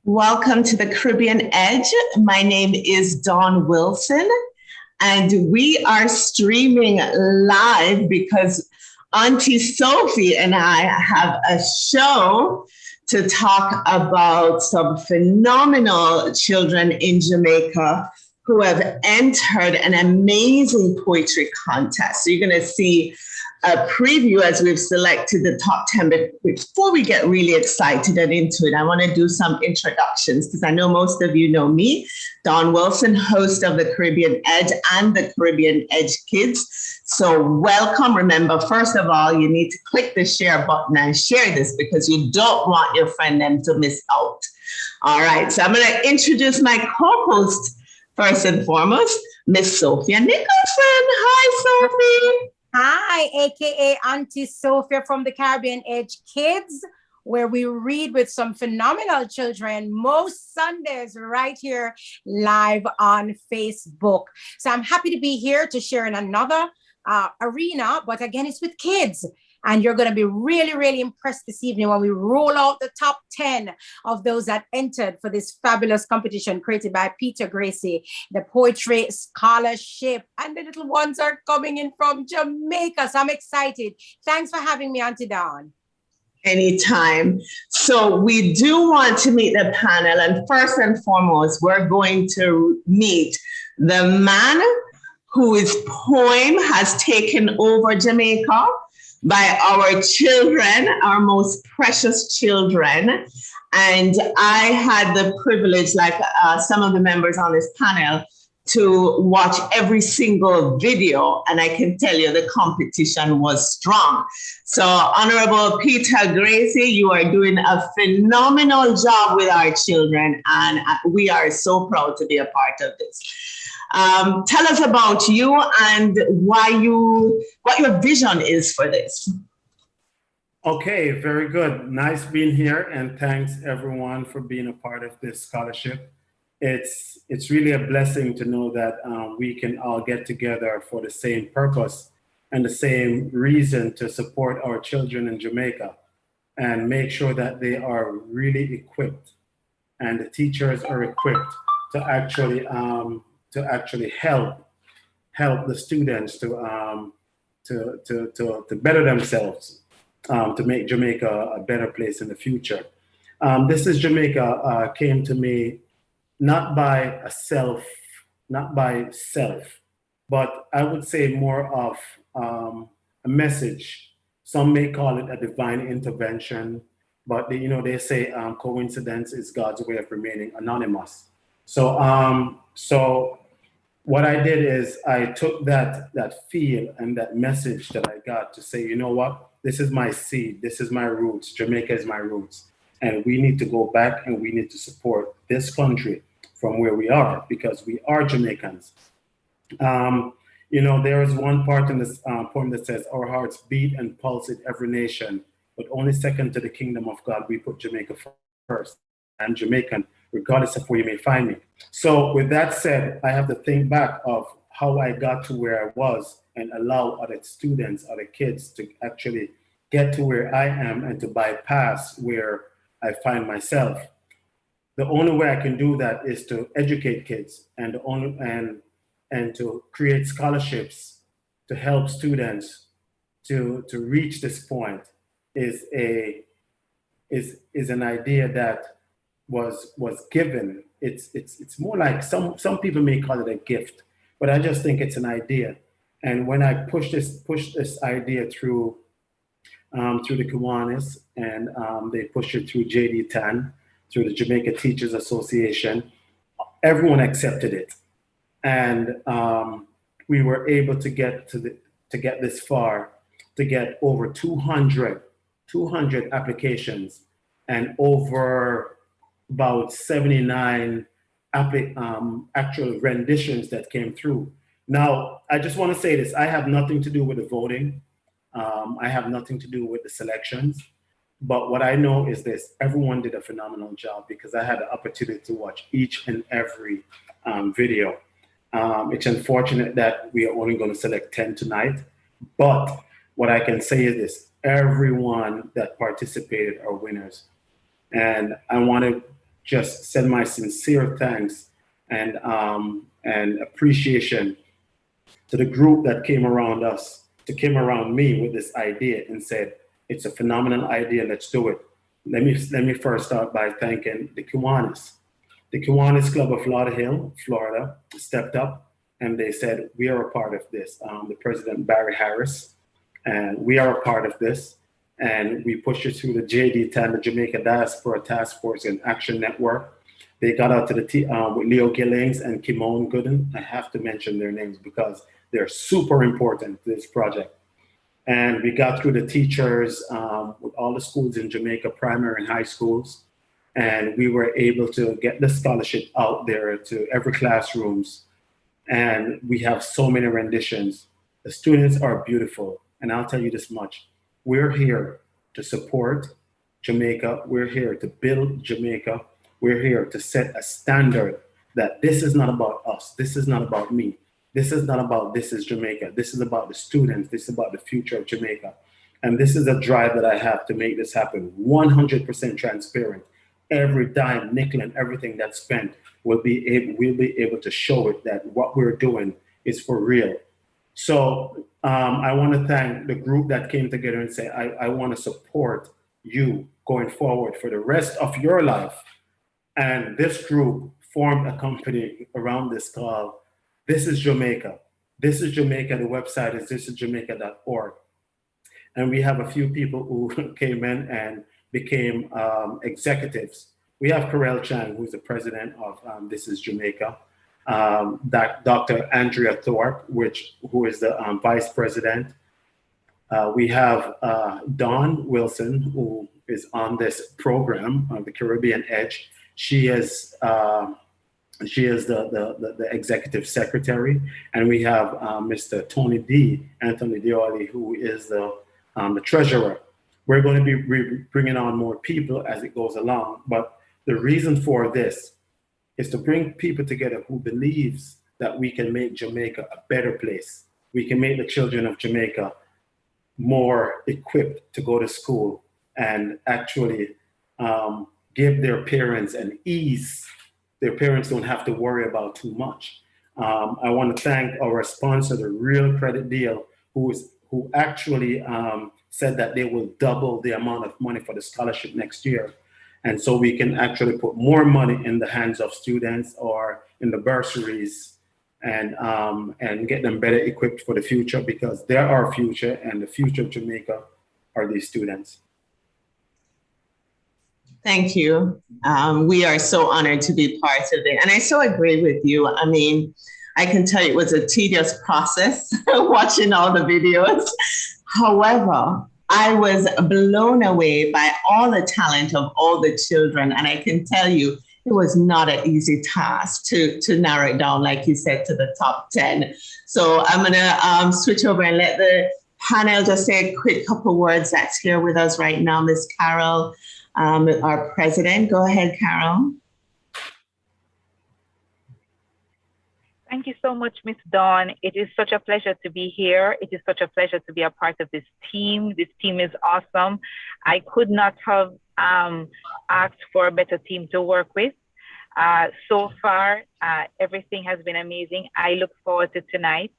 Welcome to the Caribbean Edge. My name is Dawn Wilson, and we are streaming live because Auntie Sophie and I have a show to talk about some phenomenal children in Jamaica who have entered an amazing poetry contest. So you're going to see a preview as we've selected the top 10. But before we get really excited and into it, I want to do some introductions because I know most of you know me, Dawn Wilson, host of the Caribbean Edge and the Caribbean Edge Kids. So welcome. Remember, first of all, you need to click the share button and share this because you don't want your friend them to miss out. All right, so I'm going to introduce my co-host first and foremost, Miss Sophia Nicholson. Hi, Sophie. Hi, aka Auntie Sophia from the Caribbean Edge Kids, where we read with some phenomenal children most Sundays right here live on Facebook. So I'm happy to be here to share in another arena, but again, it's with kids. And you're going to be really, really impressed this evening when we roll out the top 10 of those that entered for this fabulous competition created by Peter Gracie, the Poetry Scholarship. And the little ones are coming in from Jamaica. So I'm excited. Thanks for having me, Auntie Dawn. Anytime. So we do want to meet the panel. And first and foremost, we're going to meet the man whose poem has taken over Jamaica by our children, our most precious children. And I had the privilege, like some of the members on this panel, to watch every single video. And I can tell you the competition was strong. So Honorable Peter Gracie, you are doing a phenomenal job with our children. And we are so proud to be a part of this. Tell us about you and what your vision is for this. Okay, very good. Nice being here, and thanks everyone for being a part of this scholarship. It's really a blessing to know that we can all get together for the same purpose and the same reason to support our children in Jamaica and make sure that they are really equipped and the teachers are equipped to actually help the students to better themselves, to make Jamaica a better place in the future. This is Jamaica came to me not by self, but I would say more of a message. Some may call it a divine intervention, but they say coincidence is God's way of remaining anonymous. So what I did is I took that feel and that message that I got to say, you know what, this is my seed, this is my roots, Jamaica is my roots. And we need to go back and we need to support this country from where we are because we are Jamaicans. There is one part in this poem that says, our hearts beat and pulse in every nation, but only second to the kingdom of God, we put Jamaica first. I'm Jamaican, regardless of where you may find me. So with that said, I have to think back of how I got to where I was and allow other students, other kids to actually get to where I am and to bypass where I find myself. The only way I can do that is to educate kids and to create scholarships to help students to reach this point is an idea that was given. It's more like some people may call it a gift, but I just think it's an idea. And when I push this idea through the Kiwanis and they push it through JD Tan, through the Jamaica Teachers Association, everyone accepted it, and we were able to get this far, to get over 200 applications and over about 79 actual renditions that came through. Now, I just want to say this, I have nothing to do with the voting. I have nothing to do with the selections. But what I know is this, everyone did a phenomenal job because I had the opportunity to watch each and every video. It's unfortunate that we are only going to select 10 tonight, but what I can say is this, everyone that participated are winners. And I want to just send my sincere thanks and appreciation to the group that came around us, came around me with this idea and said, it's a phenomenal idea, let's do it. Let me first start by thanking the Kiwanis. The Kiwanis Club of Lauderhill, Florida, stepped up and they said, we are a part of this. The President Barry Harris, and we are a part of this. And we pushed it through the JD10, the Jamaica Diaspora Task Force and Action Network. They got out to the with Leo Gillings and Kimon Gooden. I have to mention their names because they're super important to this project. And we got through the teachers with all the schools in Jamaica, primary and high schools. And we were able to get the scholarship out there to every classrooms. And we have so many renditions. The students are beautiful. And I'll tell you this much. We're here to support Jamaica. We're here to build Jamaica. We're here to set a standard that this is not about us. This is not about me. This is not about this is Jamaica. This is about the students. This is about the future of Jamaica. And this is a drive that I have to make this happen. 100% transparent. Every dime, nickel, and everything that's spent we'll be able to show it that what we're doing is for real. So I want to thank the group that came together and say, I want to support you going forward for the rest of your life. And this group formed a company around this called This is Jamaica. This is Jamaica. The website is thisisjamaica.org. And we have a few people who came in and became executives. We have Karel Chang, who's the president of This is Jamaica. Dr. Andrea Thorpe, who is the vice president. We have Dawn Wilson, who is on this program, the Caribbean Edge. She is the executive secretary, and we have Mr. Anthony Dioli, who is the treasurer. We're going to be bringing on more people as it goes along, but the reason for this is to bring people together who believes that we can make Jamaica a better place. We can make the children of Jamaica more equipped to go to school and actually give their parents an ease. Their parents don't have to worry about too much. I want to thank our sponsor, the Real Credit Deal, who actually said that they will double the amount of money for the scholarship next year. And so we can actually put more money in the hands of students or in the bursaries and get them better equipped for the future, because they're our future, and the future of Jamaica are these students. Thank you. We are so honored to be part of it. And I so agree with you. I mean, I can tell you it was a tedious process watching all the videos. However, I was blown away by all the talent of all the children. And I can tell you, it was not an easy task to narrow it down, like you said, to the top 10. So I'm going to switch over and let the panel just say a quick couple words that's here with us right now. Miss Carol, our president. Go ahead, Carol. Thank you so much, Miss Dawn. It is such a pleasure to be here. It is such a pleasure to be a part of this team. This team is awesome. I could not have asked for a better team to work with. So far, everything has been amazing. I look forward to tonight.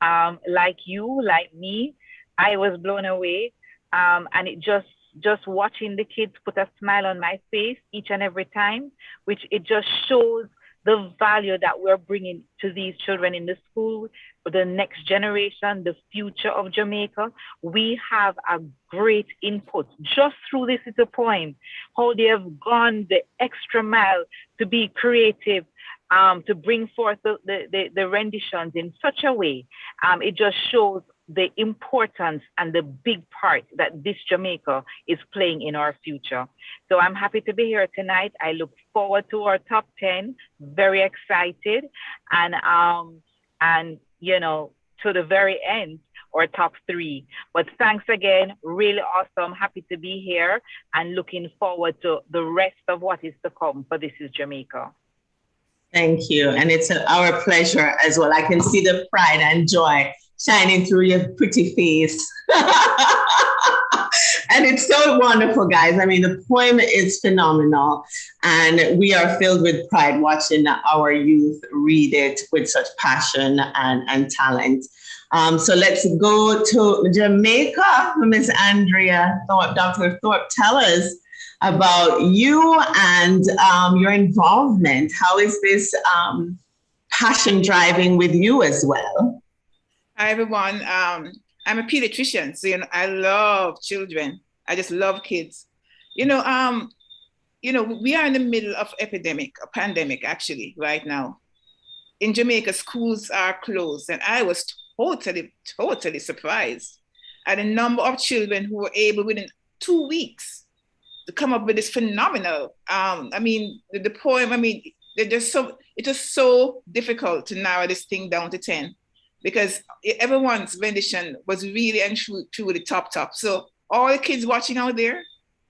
Like you, like me, I was blown away. And it just watching the kids put a smile on my face each and every time, which it just shows the value that we're bringing to these children in the school, for the next generation, the future of Jamaica. We have a great input just through this little poem, how they have gone the extra mile to be creative, to bring forth the renditions in such a way. It just shows the importance and the big part that this Jamaica is playing in our future. So I'm happy to be here tonight. I look forward to our top 10, very excited, and you know, to the very end, or top 3. But thanks again, really awesome, happy to be here, and looking forward to the rest of what is to come for This is Jamaica. Thank you, and it's our pleasure as well. I can see the pride and joy shining through your pretty face. And it's so wonderful, guys. I mean, the poem is phenomenal, and we are filled with pride watching our youth read it with such passion and talent. So let's go to Jamaica. Miss Andrea Thorpe, Dr. Thorpe, tell us about you and your involvement. How is this passion driving with you as well? Hi, everyone. I'm a pediatrician, so I love children. I just love kids. We are in the middle of a pandemic, actually, right now. In Jamaica, schools are closed, and I was totally surprised at the number of children who were able within 2 weeks to come up with this phenomenal. The poem. It was so difficult to narrow this thing down to 10 because everyone's rendition was really and truly top. So all the kids watching out there,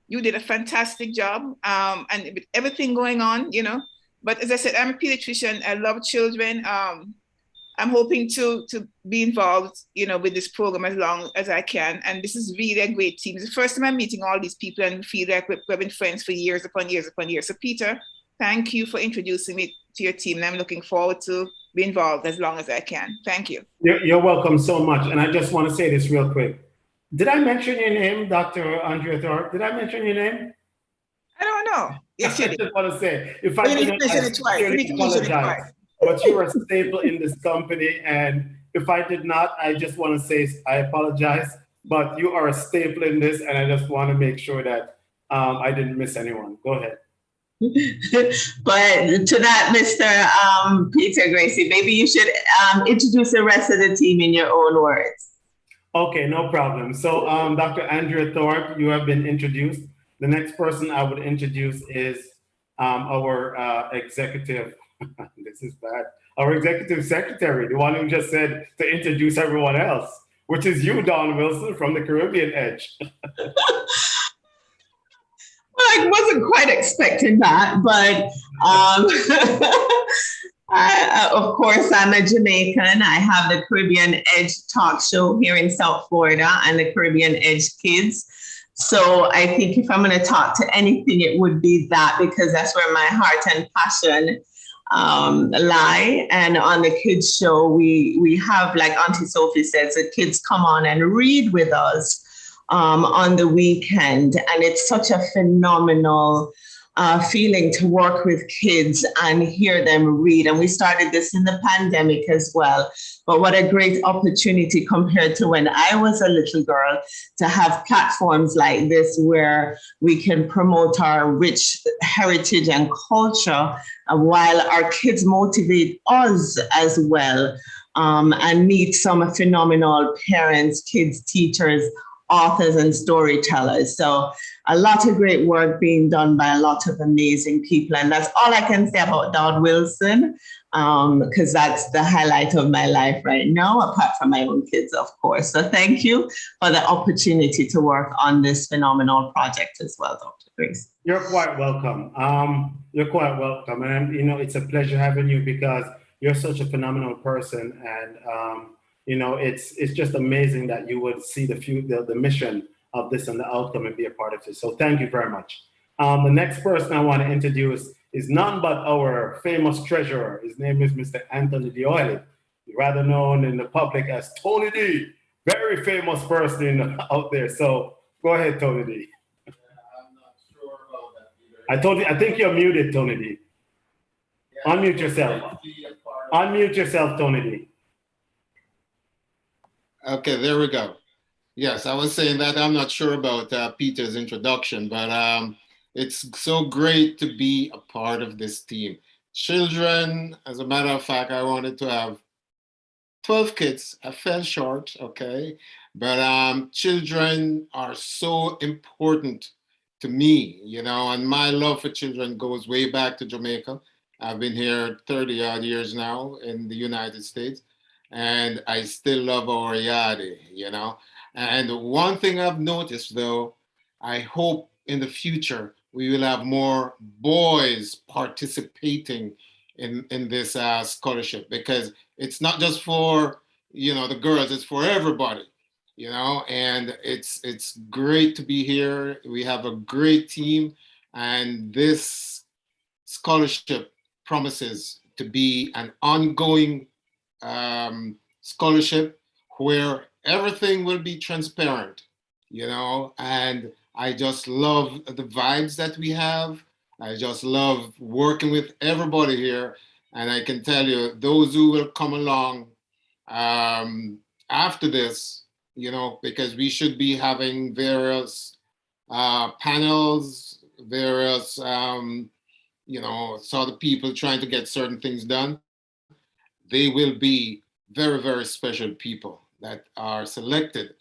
you did a fantastic job. And with everything going on, But as I said, I'm a pediatrician. I love children. I'm hoping to be involved, with this program as long as I can. And this is really a great team. It's the first time I'm meeting all these people and feel like we've been friends for years upon years upon years. So Peter, thank you for introducing me to your team. And I'm looking forward to be involved as long as I can. Thank you. You're welcome so much. And I just want to say this real quick. Did I mention your name, Dr. Andrea Thorpe? Did I mention your name? I don't know. Yes, you did. I just want to say, if I didn't, I sincerely apologize. But you're a staple in this company. And if I did not, I just want to say I apologize. But you are a staple in this. And I just want to make sure that I didn't miss anyone. Go ahead. But to that, Mr. Peter Gracie, maybe you should introduce the rest of the team in your own words. Okay, no problem. So Dr. Andrea Thorpe, you have been introduced. The next person I would introduce is our executive, this is bad, our executive secretary, the one who just said to introduce everyone else, which is you, Don Wilson from the Caribbean Edge. I wasn't quite expecting that, but of course, I'm a Jamaican. I have the Caribbean Edge talk show here in South Florida and the Caribbean Edge Kids. So I think if I'm going to talk to anything, it would be that, because that's where my heart and passion lie. And on the kids show, we have, like Auntie Sophie says, the kids come on and read with us on the weekend. And it's such a phenomenal feeling to work with kids and hear them read. And we started this in the pandemic as well. But what a great opportunity compared to when I was a little girl to have platforms like this where we can promote our rich heritage and culture while our kids motivate us as well, and meet some phenomenal parents, kids, teachers, authors, and storytellers. So a lot of great work being done by a lot of amazing people. And that's all I can say about Don Wilson, because that's the highlight of my life right now, apart from my own kids, of course. So thank you for the opportunity to work on this phenomenal project as well, Dr. Grace. You're quite welcome. You're quite welcome. And, it's a pleasure having you because you're such a phenomenal person. And, it's just amazing that you would see the mission of this and the outcome and be a part of it. So thank you very much. The next person I want to introduce is none but our famous treasurer. His name is Mr. Anthony D'Oily, rather known in the public as Tony D. Very famous person out there. So go ahead, Tony D. Yeah, I'm not sure about that either. I think you're muted, Tony D. Yeah, unmute yourself. Unmute yourself, Tony D. Okay, there we go. Yes, I was saying that I'm not sure about Peter's introduction, but it's so great to be a part of this team. Children, as a matter of fact, I wanted to have 12 kids. I fell short, okay? But children are so important to me, and my love for children goes way back to Jamaica. I've been here 30 odd years now in the United States. And I still love our yardie, And one thing I've noticed, though, I hope in the future we will have more boys participating in this scholarship, because it's not just for, the girls, it's for everybody. you know, and it's great to be here. We have a great team, and this scholarship promises to be an ongoing scholarship where everything will be transparent, you know, and I just love the vibes that we have. I just love working with everybody here. And I can tell you, those who will come along after this, you know, because we should be having various panels, various, you know, sort of people trying to get certain things done. They will be very, very special people that are selected,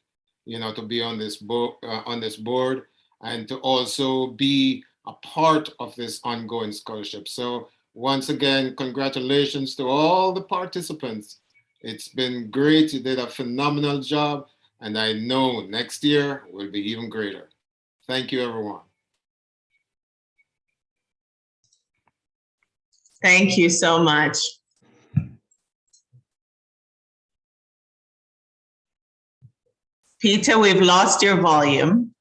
you know, to be on this board and to also be a part of this ongoing scholarship. So once again, congratulations to all the participants. It's been great. You did a phenomenal job, and I know next year will be even greater. Thank you, everyone. Thank you so much. Peter, we've lost your volume.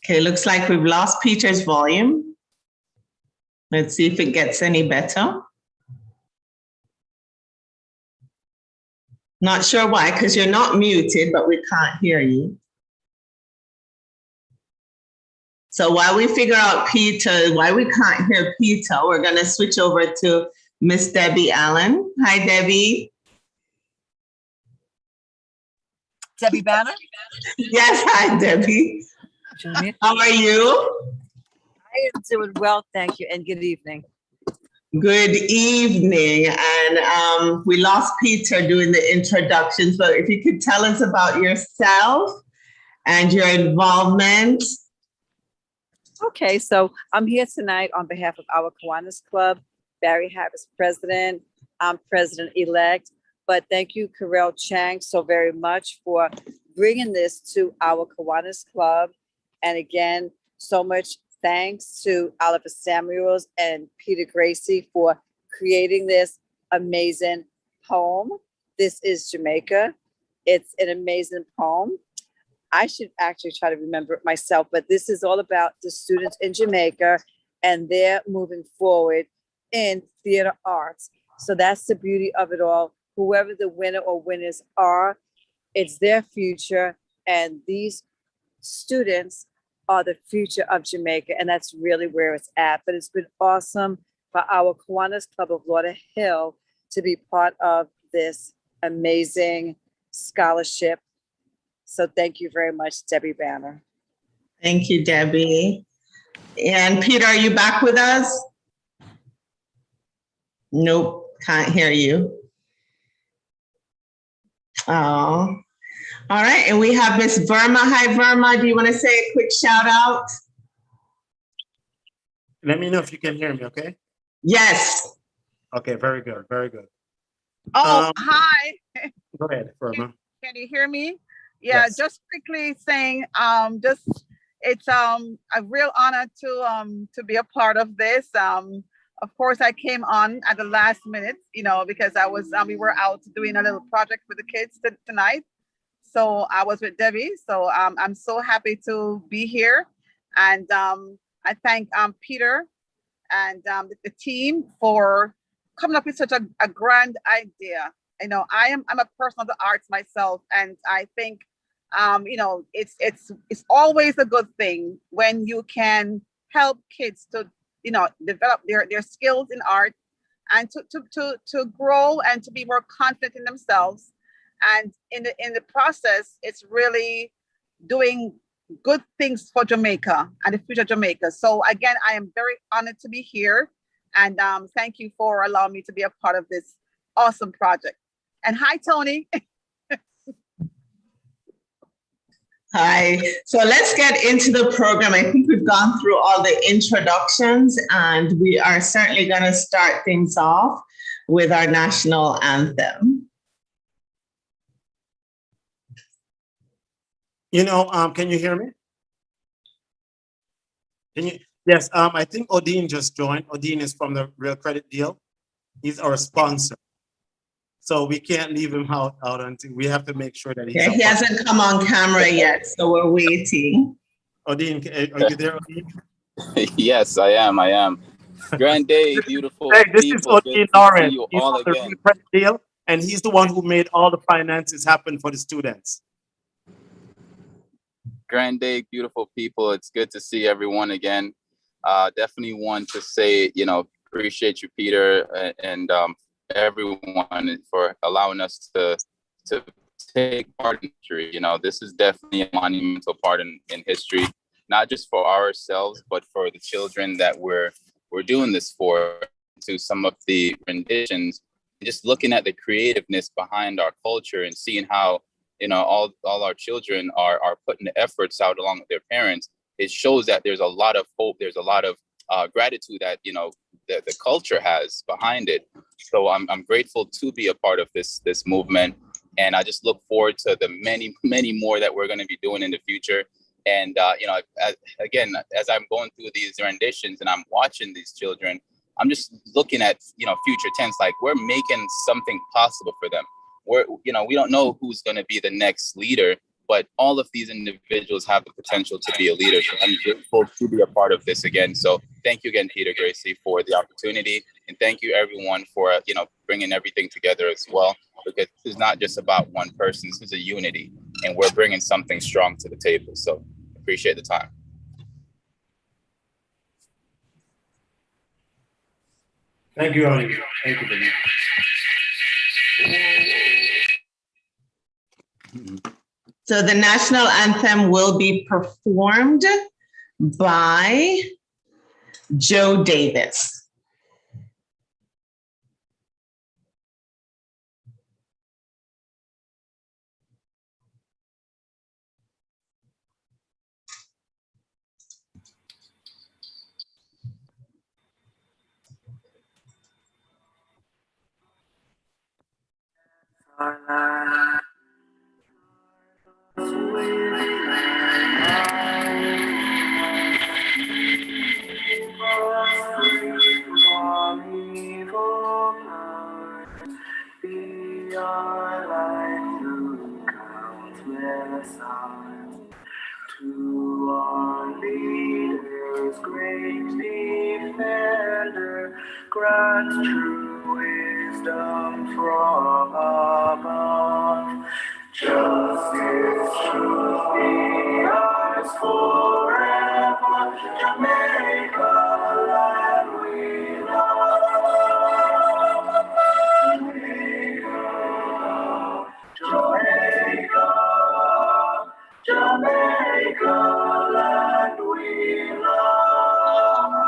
Okay, looks like we've lost Peter's volume. Let's see if it gets any better. Not sure why, because you're not muted, but we can't hear you. So while we figure out Peter, why we can't hear Peter, we're going to switch over to Miss Debbie Allen. Hi, Debbie. Debbie Banner? Yes, hi, Debbie. How are you? I am doing well, thank you, and good evening. Good evening. And we lost Peter doing the introductions, but if you could tell us about yourself and your involvement. Okay, so I'm here tonight on behalf of our Kiwanis Club. Barry Harris, president. I'm president-elect. But thank you, Karel Chang, so very much for bringing this to our Kiwanis Club. And again, so much thanks to Oliver Samuels and Peter Gracie for creating this amazing poem. This is Jamaica. It's an amazing poem. I should actually try to remember it myself, but this is all about the students in Jamaica and they're moving forward in theater arts. So that's the beauty of it all. Whoever the winner or winners are, it's their future. And these students are the future of Jamaica. And that's really where it's at. But it's been awesome for our Kiwanis Club of Lauderhill to be part of this amazing scholarship. So thank you very much, Debbie Banner. Thank you, Debbie. And Peter, are you back with us? Nope, can't hear you. Oh, all right. And we have Miss Verma. Hi, Verma. Do you want to say a quick shout out? Let me know if you can hear me, okay? Yes. Okay, very good, very good. Oh, hi. Go ahead, Verma. Can you hear me? Yeah, Yes. just quickly saying, it's a real honor to be a part of this. Of course, I came on at the last minute, you know, because we were out doing a little project with the kids tonight. So I was with Debbie. So I'm so happy to be here, and I thank Peter and the team for coming up with such a grand idea. You know, I'm a person of the arts myself, and I think you know, it's always a good thing when you can help kids to, you know, develop their skills in art and to grow and to be more confident in themselves. And in the process, it's really doing good things for Jamaica and the future of Jamaica. So again, I am very honored to be here, and thank you for allowing me to be a part of this awesome project. And hi, Tony. Hi. So let's get into the program. I think we've gone through all the introductions, and we are certainly going to start things off with our national anthem. You know, can you hear me? Yes, I think Odin just joined. Odin is from the Real Credit Deal. He's our sponsor. So we can't leave him out until we have to make sure that he's Yeah, he hasn't come on camera yet, so we're waiting. Odin, are you there, Odin? Yes, I am. Grand day, beautiful Hey, this is people. Good Odin to see Lawrence. you He's all from the again. Real Credit Deal, and he's the one who made all the finances happen for the students. Grand day, beautiful people. It's good to see everyone again. Definitely want to say, appreciate you, Peter, and everyone for allowing us to take part in history. This is definitely a monumental part in history, not just for ourselves, but for the children that we're doing this for. To some of the renditions, just looking at the creativeness behind our culture and seeing how all our children are putting the efforts out along with their parents. It shows that there's a lot of hope, there's a lot of gratitude that the culture has behind it. So I'm grateful to be a part of this movement, and I just look forward to the many more that we're going to be doing in the future. And as I'm going through these renditions and I'm watching these children, I'm just looking at future tense, like we're making something possible for them. We don't know who's going to be the next leader, but all of these individuals have the potential to be a leader. So I'm grateful to be a part of this again. So thank you again, Peter Gracie, for the opportunity, and thank you everyone for bringing everything together as well, because this is not just about one person. This is a unity, and we're bringing something strong to the table. So appreciate the time. Thank you, Odin. Thank you, Benny. So the national anthem will be performed by Joe Davis. Be our light through countless hours. To our leaders, great defender, grant true wisdom from above. Justice, truth be ours forever. Jamaica, land we love. Jamaica, Jamaica, land we love.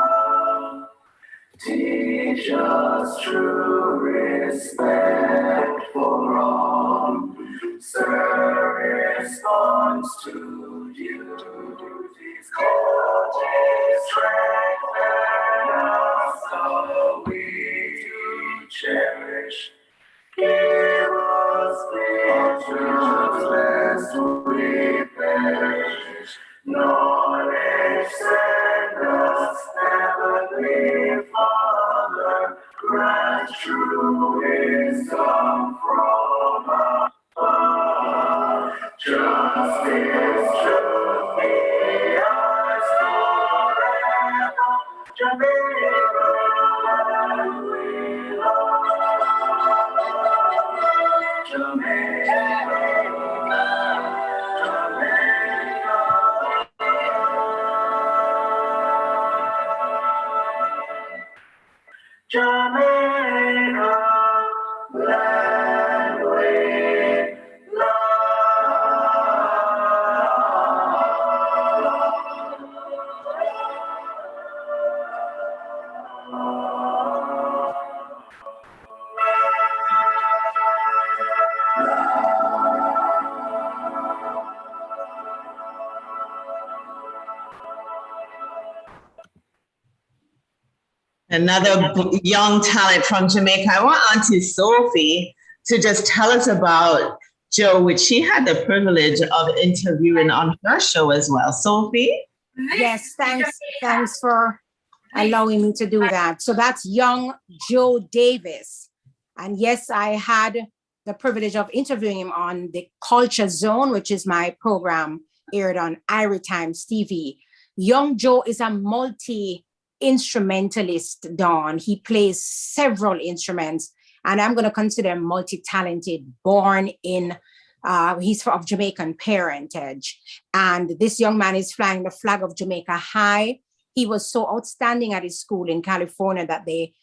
Teach us true respect for all. Sir, response to duties, courage, strengthen us, so we do cherish. Give us visions lest we perish. Knowledge send us, heavenly Father. Grant true wisdom from above. Justice should be ours forever. Jamaica, land we love. Jamaica, land we love. Another young talent from Jamaica. I want Auntie Sophie to just tell us about Joe, which she had the privilege of interviewing on her show as well. Sophie? Yes, thanks for allowing me to do that. So that's young Joe Davis. And yes, I had the privilege of interviewing him on the Culture Zone, which is my program aired on Irie Times TV. Young Joe is a multi-instrumentalist, Dawn. He plays several instruments, and I'm going to consider him multi-talented, born in, he's of Jamaican parentage. And this young man is flying the flag of Jamaica high. He was so outstanding at his school in California that they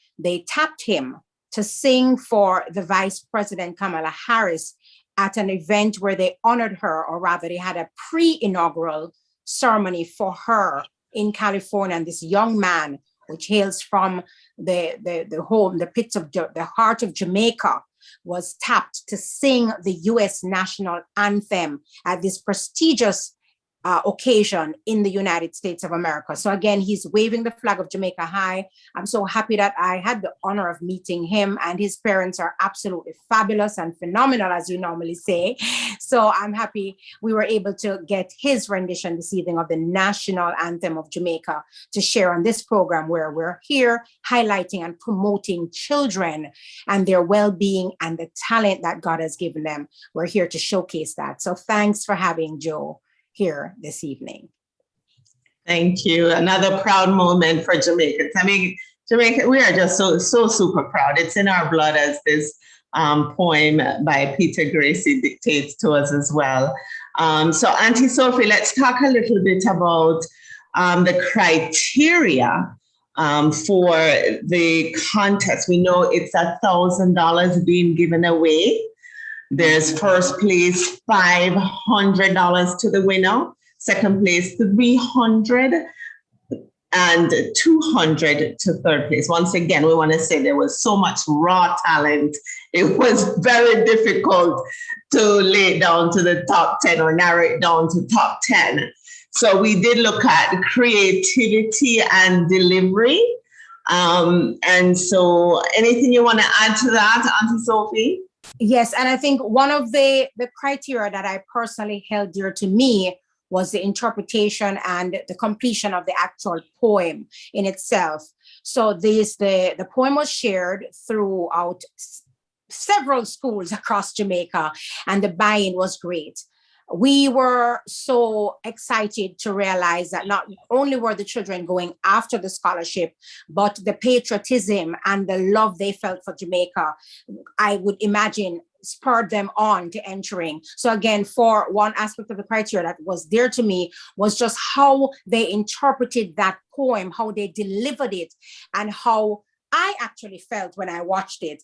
tapped him to sing for the Vice President Kamala Harris at an event where they honored her, or rather they had a pre-inaugural ceremony for her in California. And this young man, which hails from the pits of the heart of Jamaica, was tapped to sing the US national anthem at this prestigious occasion in the United States of America. So again, he's waving the flag of Jamaica high. I'm so happy that I had the honor of meeting him, and his parents are absolutely fabulous and phenomenal, as you normally say. So I'm happy we were able to get his rendition this evening of the national anthem of Jamaica to share on this program, where we're here highlighting and promoting children and their well-being and the talent that God has given them. We're here to showcase that. So thanks for having Joe here this evening. Thank you. Another proud moment for Jamaicans. I mean, Jamaica, we are just so super proud. It's in our blood, as this poem by Peter Gracie dictates to us as well. So Auntie Sophie, let's talk a little bit about the criteria for the contest. We know it's $1,000 being given away. There's first place, $500 to the winner. Second place, $300, and $200 to third place. Once again, we want to say there was so much raw talent. It was very difficult to lay it down to the top 10 or narrow it down to top 10. So we did look at creativity and delivery. And so anything you want to add to that, Auntie Sophie? Yes, and I think one of the criteria that I personally held dear to me was the interpretation and the completion of the actual poem in itself. So the poem was shared throughout several schools across Jamaica, and the buy-in was great. We were so excited to realize that not only were the children going after the scholarship, but the patriotism and the love they felt for Jamaica, I would imagine, spurred them on to entering. So again, for one aspect of the criteria that was dear to me was just how they interpreted that poem, how they delivered it, and how I actually felt when I watched it.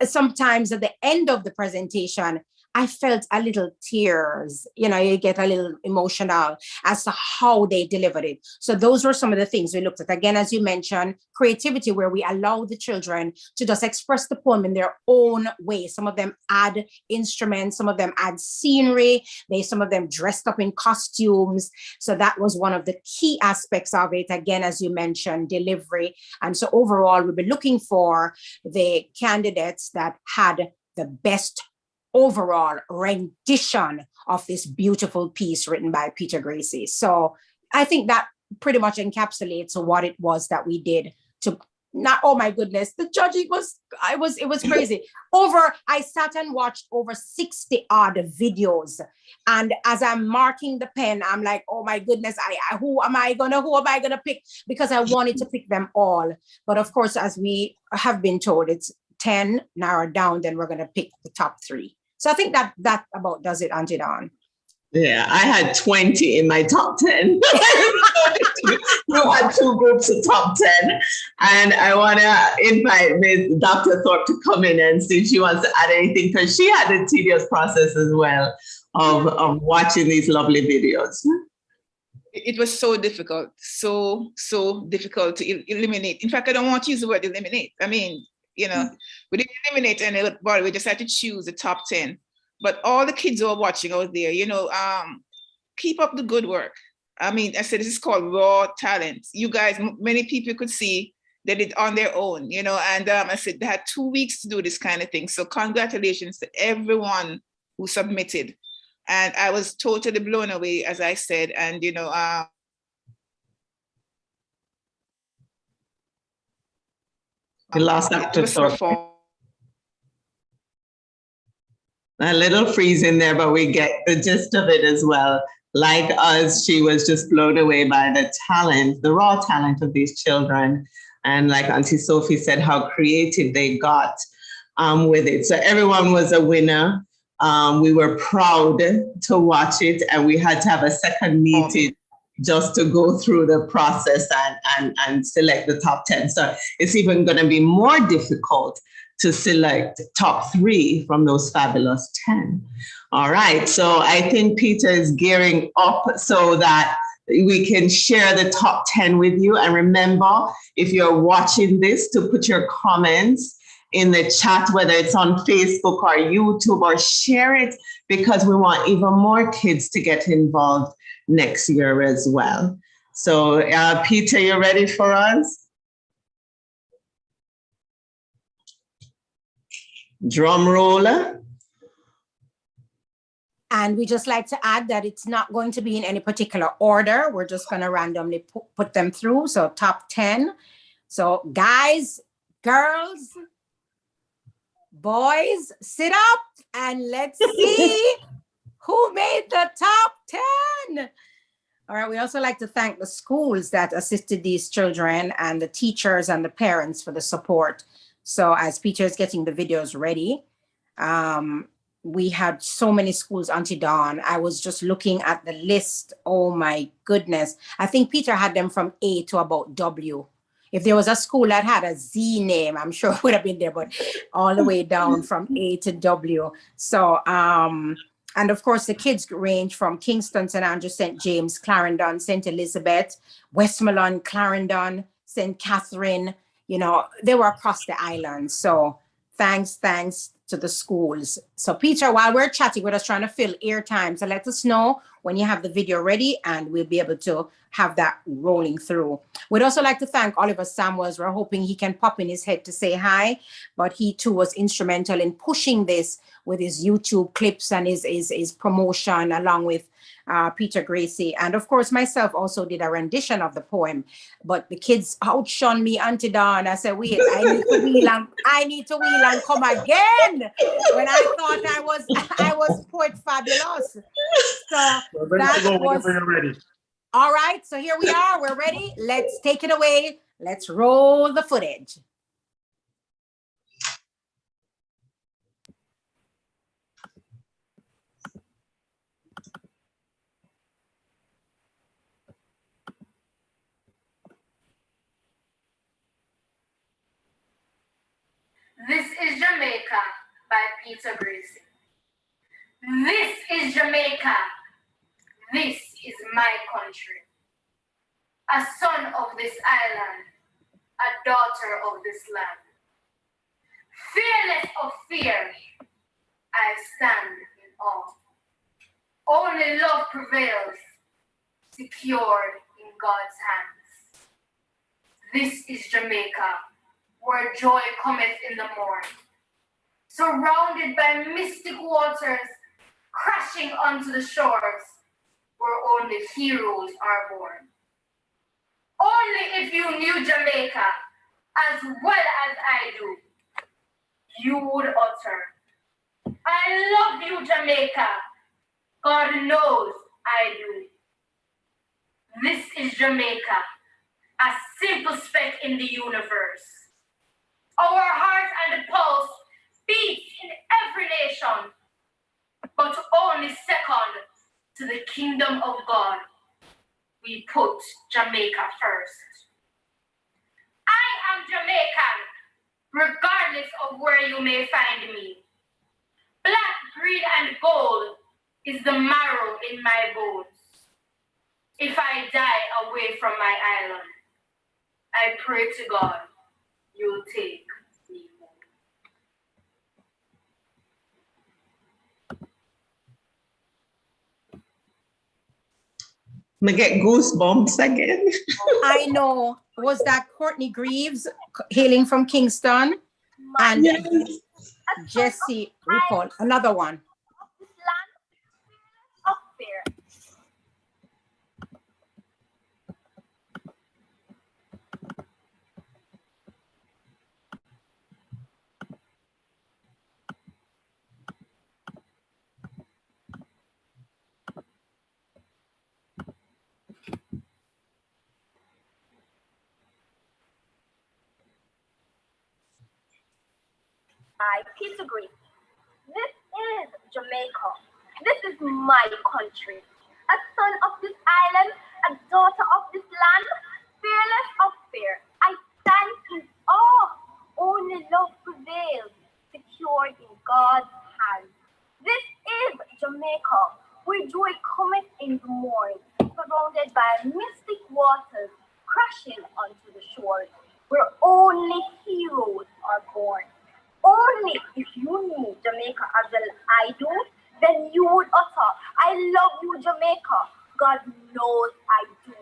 Sometimes at the end of the presentation, I felt a little tears, you get a little emotional as to how they delivered it. So those were some of the things we looked at. Again, as you mentioned, creativity, where we allow the children to just express the poem in their own way. Some of them add instruments, some of them add scenery, some of them dressed up in costumes. So that was one of the key aspects of it. Again, as you mentioned, delivery. And so overall, we'll be looking for the candidates that had the best overall rendition of this beautiful piece written by Peter Gracie. So I think that pretty much encapsulates what it was that we did to not, oh my goodness, the judging it was crazy. I sat and watched over 60 odd videos. And as I'm marking the pen, I'm like, oh my goodness, who am I gonna pick? Because I wanted to pick them all. But of course, as we have been told, it's 10 narrowed down, then we're gonna pick the top 3. So I think that about does it, Auntie Dawn. Yeah, I had 20 in my top 10. You had 2 groups of top 10. And I want to invite Ms. Dr. Thorpe to come in and see if she wants to add anything, because she had a tedious process as well of watching these lovely videos. It was so difficult, so difficult to eliminate. In fact, I don't want to use the word eliminate. I mean, we didn't eliminate anybody. We just had to choose the top 10. But all the kids who are watching out there, keep up the good work. I mean, I said, this is called raw talent. You guys, many people could see they did on their own, and I said they had 2 weeks to do this kind of thing. So congratulations to everyone who submitted. And I was totally blown away, as I said. And, We lost Dr. Sophia. A little freeze in there, but we get the gist of it as well. Like us, she was just blown away by the talent, the raw talent of these children. And like Auntie Sophie said, how creative they got with it. So everyone was a winner. We were proud to watch it, and we had to have a second meeting just to go through the process and select the top 10. So it's even going to be more difficult to select top 3 from those fabulous 10. All right, so I think Peter is gearing up so that we can share the top 10 with you. And remember, if you're watching this, to put your comments in the chat, whether it's on Facebook or YouTube, or share it, because we want even more kids to get involved next year as well. So Peter, you ready for us? Drum roller. And we just like to add that it's not going to be in any particular order. We're just going to randomly put them through. So top 10. So guys, girls, boys, sit up and let's see who made the top 10. All right. We also like to thank the schools that assisted these children, and the teachers and the parents for the support. So as Peter is getting the videos ready, we had so many schools, Auntie Dawn. I was just looking at the list. Oh my goodness. I think Peter had them from A to about W. If there was a school that had a Z name, I'm sure it would have been there, but all the way down from A to W. So, and of course, the kids range from Kingston, St. Andrew, St. James, Clarendon, St. Elizabeth, Westmoreland, Clarendon, St. Catherine. You know, they were across the island. So thanks to the schools. So Peter, while we're chatting, we're just trying to fill airtime. So let us know when you have the video ready, and we'll be able to have that rolling through. We'd also like to thank Oliver Samuels. We're hoping he can pop in his head to say hi, but he too was instrumental in pushing this with his YouTube clips and his promotion, along with Peter Gracie. And of course, myself also did a rendition of the poem, but the kids outshone me, Auntie Dawn. I said, wait, I need to wheel and come again, when I thought I was quite fabulous. So that was ready. All right, so here we are, we're ready. Let's take it away. Let's roll the footage. This is Jamaica by Peter Gracie. This is Jamaica. This is my country. A son of this island, a daughter of this land. Fearless of fear, I stand in awe. Only love prevails, secured in God's hands. This is Jamaica, where joy cometh in the morn, surrounded by mystic waters, crashing onto the shores, where only heroes are born. Only if you knew Jamaica as well as I do, you would utter, I love you, Jamaica. God knows I do. This is Jamaica, a simple speck in the universe. Our heart and pulse beats in every nation, but only second to the kingdom of God. We put Jamaica first. I am Jamaican, regardless of where you may find me. Black, green, and gold is the marrow in my bones. If I die away from my island, I pray to God, you'll take me home. I get goosebumps again. I know. Was that Courtney Greaves hailing from Kingston? And yes. Jesse Ripple, another one. Up there. I, Peter Green. This is Jamaica. This is my country. A son of this island, a daughter of this land, fearless of fear. I stand in awe. Only love prevails, secured in God's hands. This is Jamaica, where joy cometh in the morning, surrounded by mystic waters crashing onto the shores, where only heroes are born. Only if you knew Jamaica as well I do, then you would utter, I love you, Jamaica. God knows I do.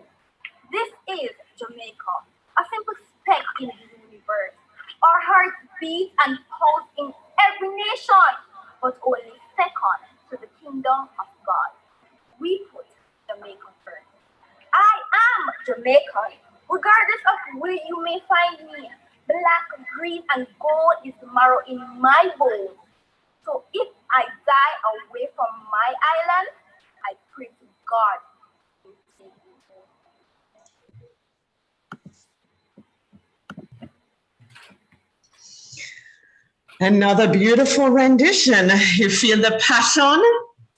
This is Jamaica, a simple speck in the universe. Our hearts beat and pulse in every nation, but only second to the kingdom of God. We put Jamaica first. I am Jamaican, regardless of where you may find me. Black, green, and gold is the marrow in my bones. So if I die away from my island, I pray to God to take me home. Another beautiful rendition. You feel the passion?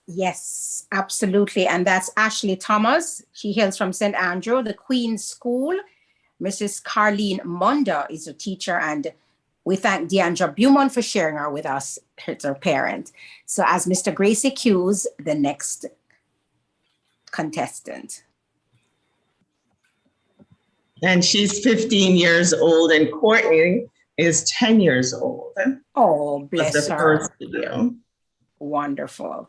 Yes, absolutely. And that's Ashley Thomas. She hails from St. Andrew, the Queen's School. Mrs. Carleen Munda is a teacher, and we thank Deandra Beaumont for sharing her with us, her parent. So as Mr. Gracie cues the next contestant. And she's 15 years old, and Courtney is 10 years old. Oh, bless That's the her. first video. Wonderful.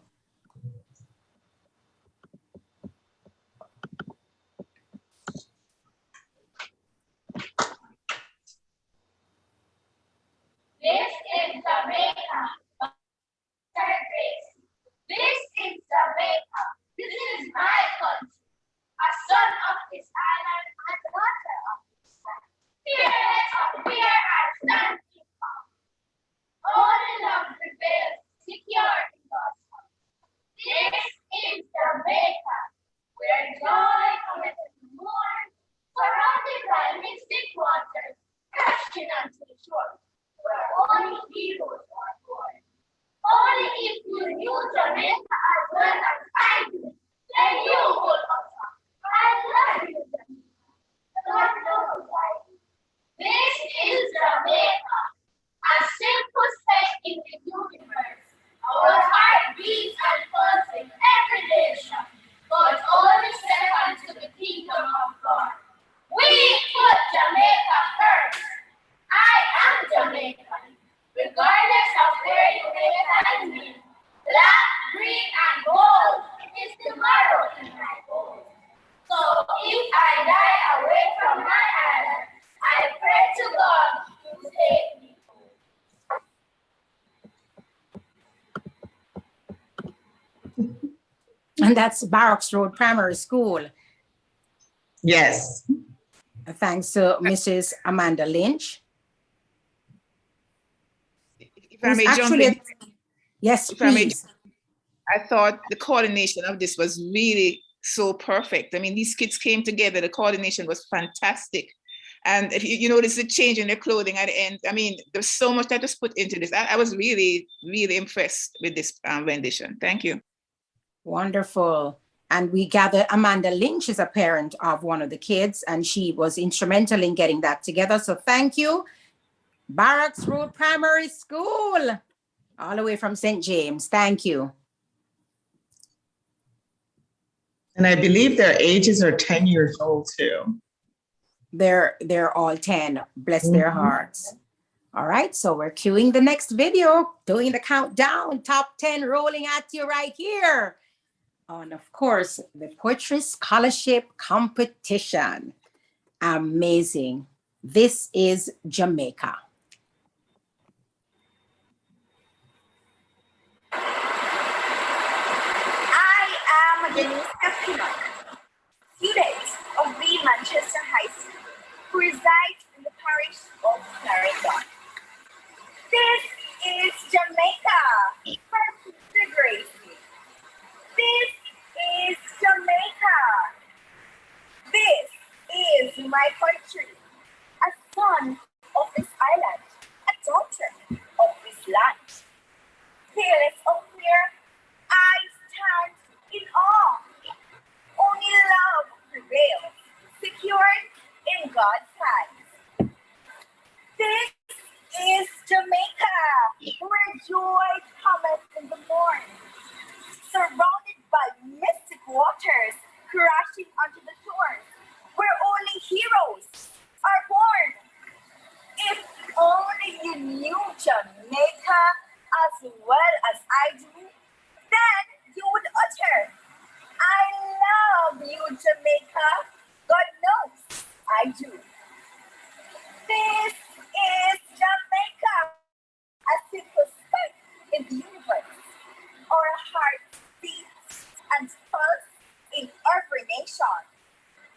This is Jamaica. This is Jamaica. This is my country. A son of this island, a daughter of this land. Fearless of fear and standing up. Only love prevails, secure in God's heart. This is Jamaica, where joy cometh in the morn, surrounded by mystic waters, crashing onto the shore, where only heroes are born. Only if you knew Jamaica as well as I do, then you would utter, I love you, Jamaica. God knows I do. This is Jamaica, a simple speck in the universe. Our heart beats and pulses in every nation, but only second to the kingdom of God. We put Jamaica first. I am Jamaican, regardless of where you may find me. Black, green, and gold is the marrow in my bones. So if I die away from my island, I pray to God to take me home. And that's Barracks Road Primary School. Yes. Thanks to Mrs. Amanda Lynch. If I may jump in. Yes, please. I thought the coordination of this was really so perfect. I mean, these kids came together. The coordination was fantastic. And if you notice the change in their clothing at the end, I mean, there's so much that was put into this. I was really, really impressed with this rendition. Thank you. Wonderful. And we gathered Amanda Lynch is a parent of one of the kids, and she was instrumental in getting that together. So thank you. Barracks Road Primary School, all the way from St. James. Thank you. And I believe their ages are 10 years old too. They're all 10. Bless their hearts. All right, so we're cueing the next video, doing the countdown, top 10 rolling at you right here. And of course, the Poetry Scholarship Competition. Amazing. This is Jamaica. I am Denise Pinnock, student of the Manchester High School, who resides in the parish of Clarendon. This is Jamaica. First Gracie. This is Jamaica. This is my country. A son of this island, a daughter of this fearless of fear, I stand in awe. Only love prevails, secured in God's hands. This is Jamaica, where joy cometh in the morn, surrounded by mystic waters crashing onto the shores, where only heroes are born. If only you knew Jamaica as well as I do, then you would utter, I love you, Jamaica. God knows I do. This is Jamaica, a simple speck in the universe, or a heart beats and pulse in every nation.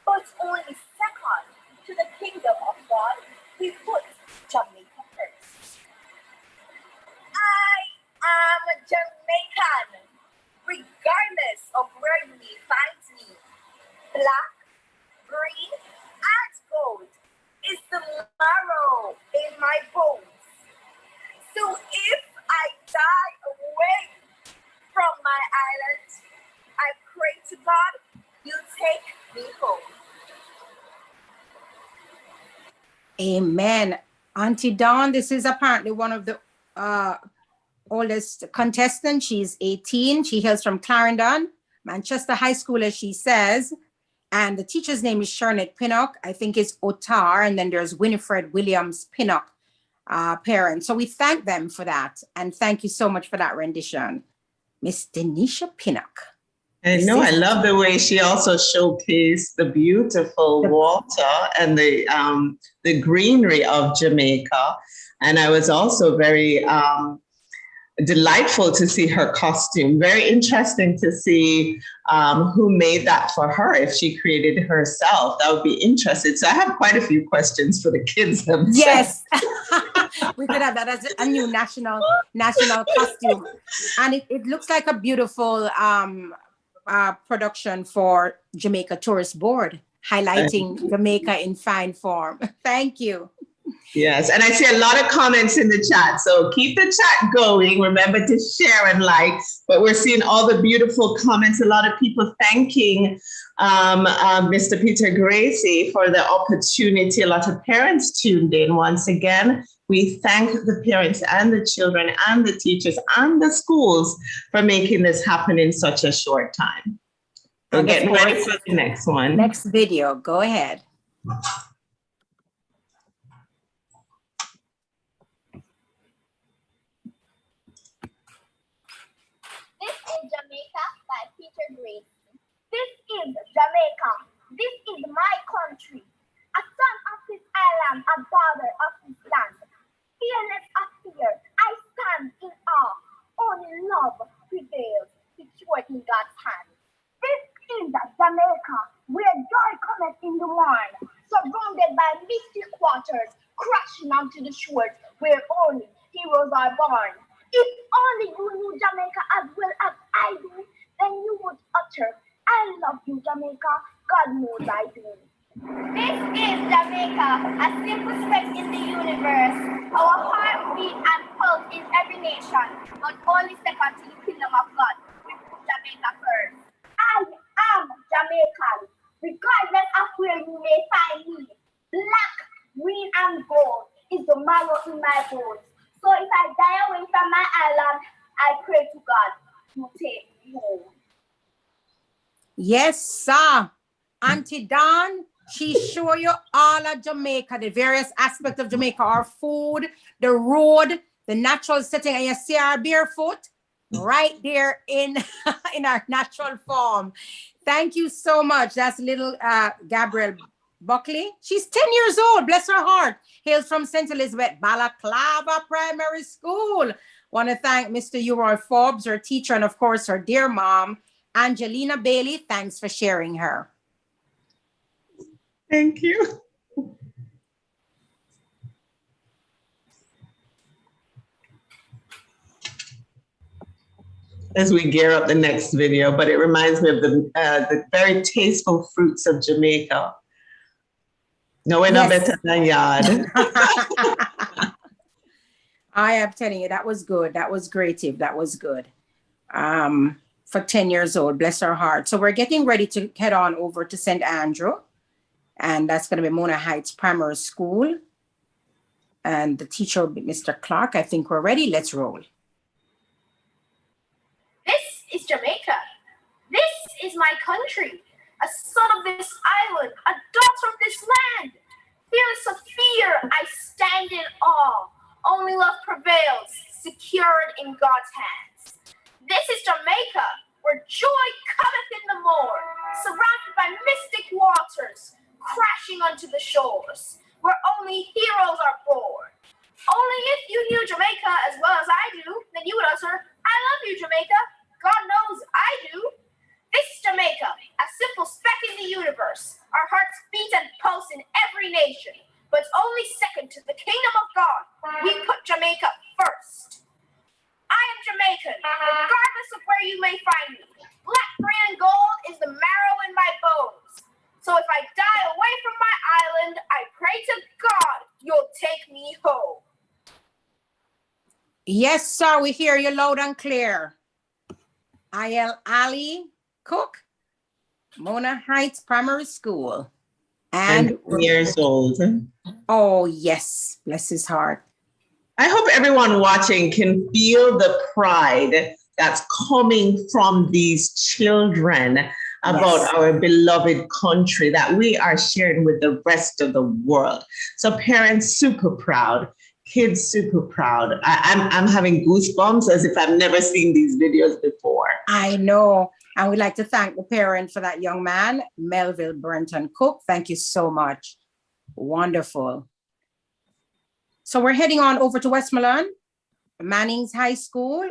But only second to the kingdom of God, we put Jamaica first. I am a Jamaican, regardless of where you may find me. Black, green, and gold is the marrow in my bones. So if I die away from my island, I pray to God, you take me home. Amen. Auntie Dawn, this is apparently one of the oldest contestants. She's 18. She hails from Clarendon, Manchester High School, as she says. And the teacher's name is Shernet Pinnock. I think it's Otar. And then there's Winifred Williams Pinnock, parents. So we thank them for that. And thank you so much for that rendition. Miss Denisha Pinnock. I know, I love the way she also showcased the beautiful water and the greenery of Jamaica. And I was also very delightful to see her costume. Very interesting to see who made that for her, if she created it herself. That would be interesting. So I have quite a few questions for the kids themselves. Yes, we could have that as a new national costume. And it looks like a beautiful production for Jamaica Tourist Board, highlighting Jamaica in fine form. Thank you. Yes, and I see a lot of comments in the chat, so keep the chat going. Remember to share and like, but we're seeing all the beautiful comments. A lot of people thanking Mr. Peter Gracie for the opportunity. A lot of parents tuned in once again. We thank the parents and the children and the teachers and the schools for making this happen in such a short time. We're getting ready for the next one. Next video, go ahead. This is Jamaica by Peter Gracie. This is Jamaica. This is my country. A son of this island, a daughter of this land. Fearless of fear, I stand in awe. Only love prevails, secured in God's hand. This is Jamaica, where joy cometh in the morn, surrounded by mystic waters, crashing onto the shores, where only heroes are born. If only you knew Jamaica as well as I do, then you would utter, I love you, Jamaica. God knows I do. This is Jamaica, a simple speck in the universe. Our heartbeat and pulse in every nation, but only second to the kingdom of God. We put Jamaica first. I am Jamaican, regardless of where you may find me. Black, green, and gold is the marrow in my bones. So if I die away from my island, I pray to God to take me home. Yes, sir. Auntie Dawn, she show you all of Jamaica, the various aspects of Jamaica, our food, the road, the natural setting, and you see our barefoot right there in, in our natural form. Thank you so much. That's little Gabrielle Buckley. She's 10 years old, bless her heart. Hails from St. Elizabeth Balaclava Primary School. Want to thank Mr. Uroy Forbes, her teacher, and of course her dear mom, Angelina Bailey. Thanks for sharing her. Thank you. As we gear up the next video, but it reminds me of the very tasteful fruits of Jamaica. No, we're not better than yard. I am telling you, that was good. That was creative. That was good. For 10 years old, bless her heart. So we're getting ready to head on over to St. Andrew, and that's going to be Mona Heights Primary School. And the teacher will be Mr. Clark. I think we're ready. Let's roll. This is Jamaica. This is my country. A son of this island, a daughter of this land. Fearless of fear, I stand in awe. Only love prevails, secured in God's hands. This is Jamaica, where joy cometh in the morn, surrounded by mystic waters, crashing onto the shores, where only heroes are born. Only if you knew Jamaica as well as I do, then you would utter, I love you, Jamaica. God knows I do. This is Jamaica, a simple speck in the universe. Our hearts beat and pulse in every nation, but only second to the kingdom of God. We put Jamaica first. I am Jamaican, regardless of where you may find me. Black, green, and gold is the marrow in my bones. So if I die away from my island, I pray to God you'll take me home. Yes, sir, we hear you loud and clear. I.L. Ali Cook, Mona Heights Primary School. And 10 years old. Oh, yes, bless his heart. I hope everyone watching can feel the pride that's coming from these children about our beloved country that we are sharing with the rest of the world. So parents super proud, kids super proud. I'm having goosebumps as if I've never seen these videos before. I know. And we'd like to thank the parent for that young man, Melville Brenton Cook. Thank you so much. Wonderful. So we're heading on over to Westmoreland, Manning's High School.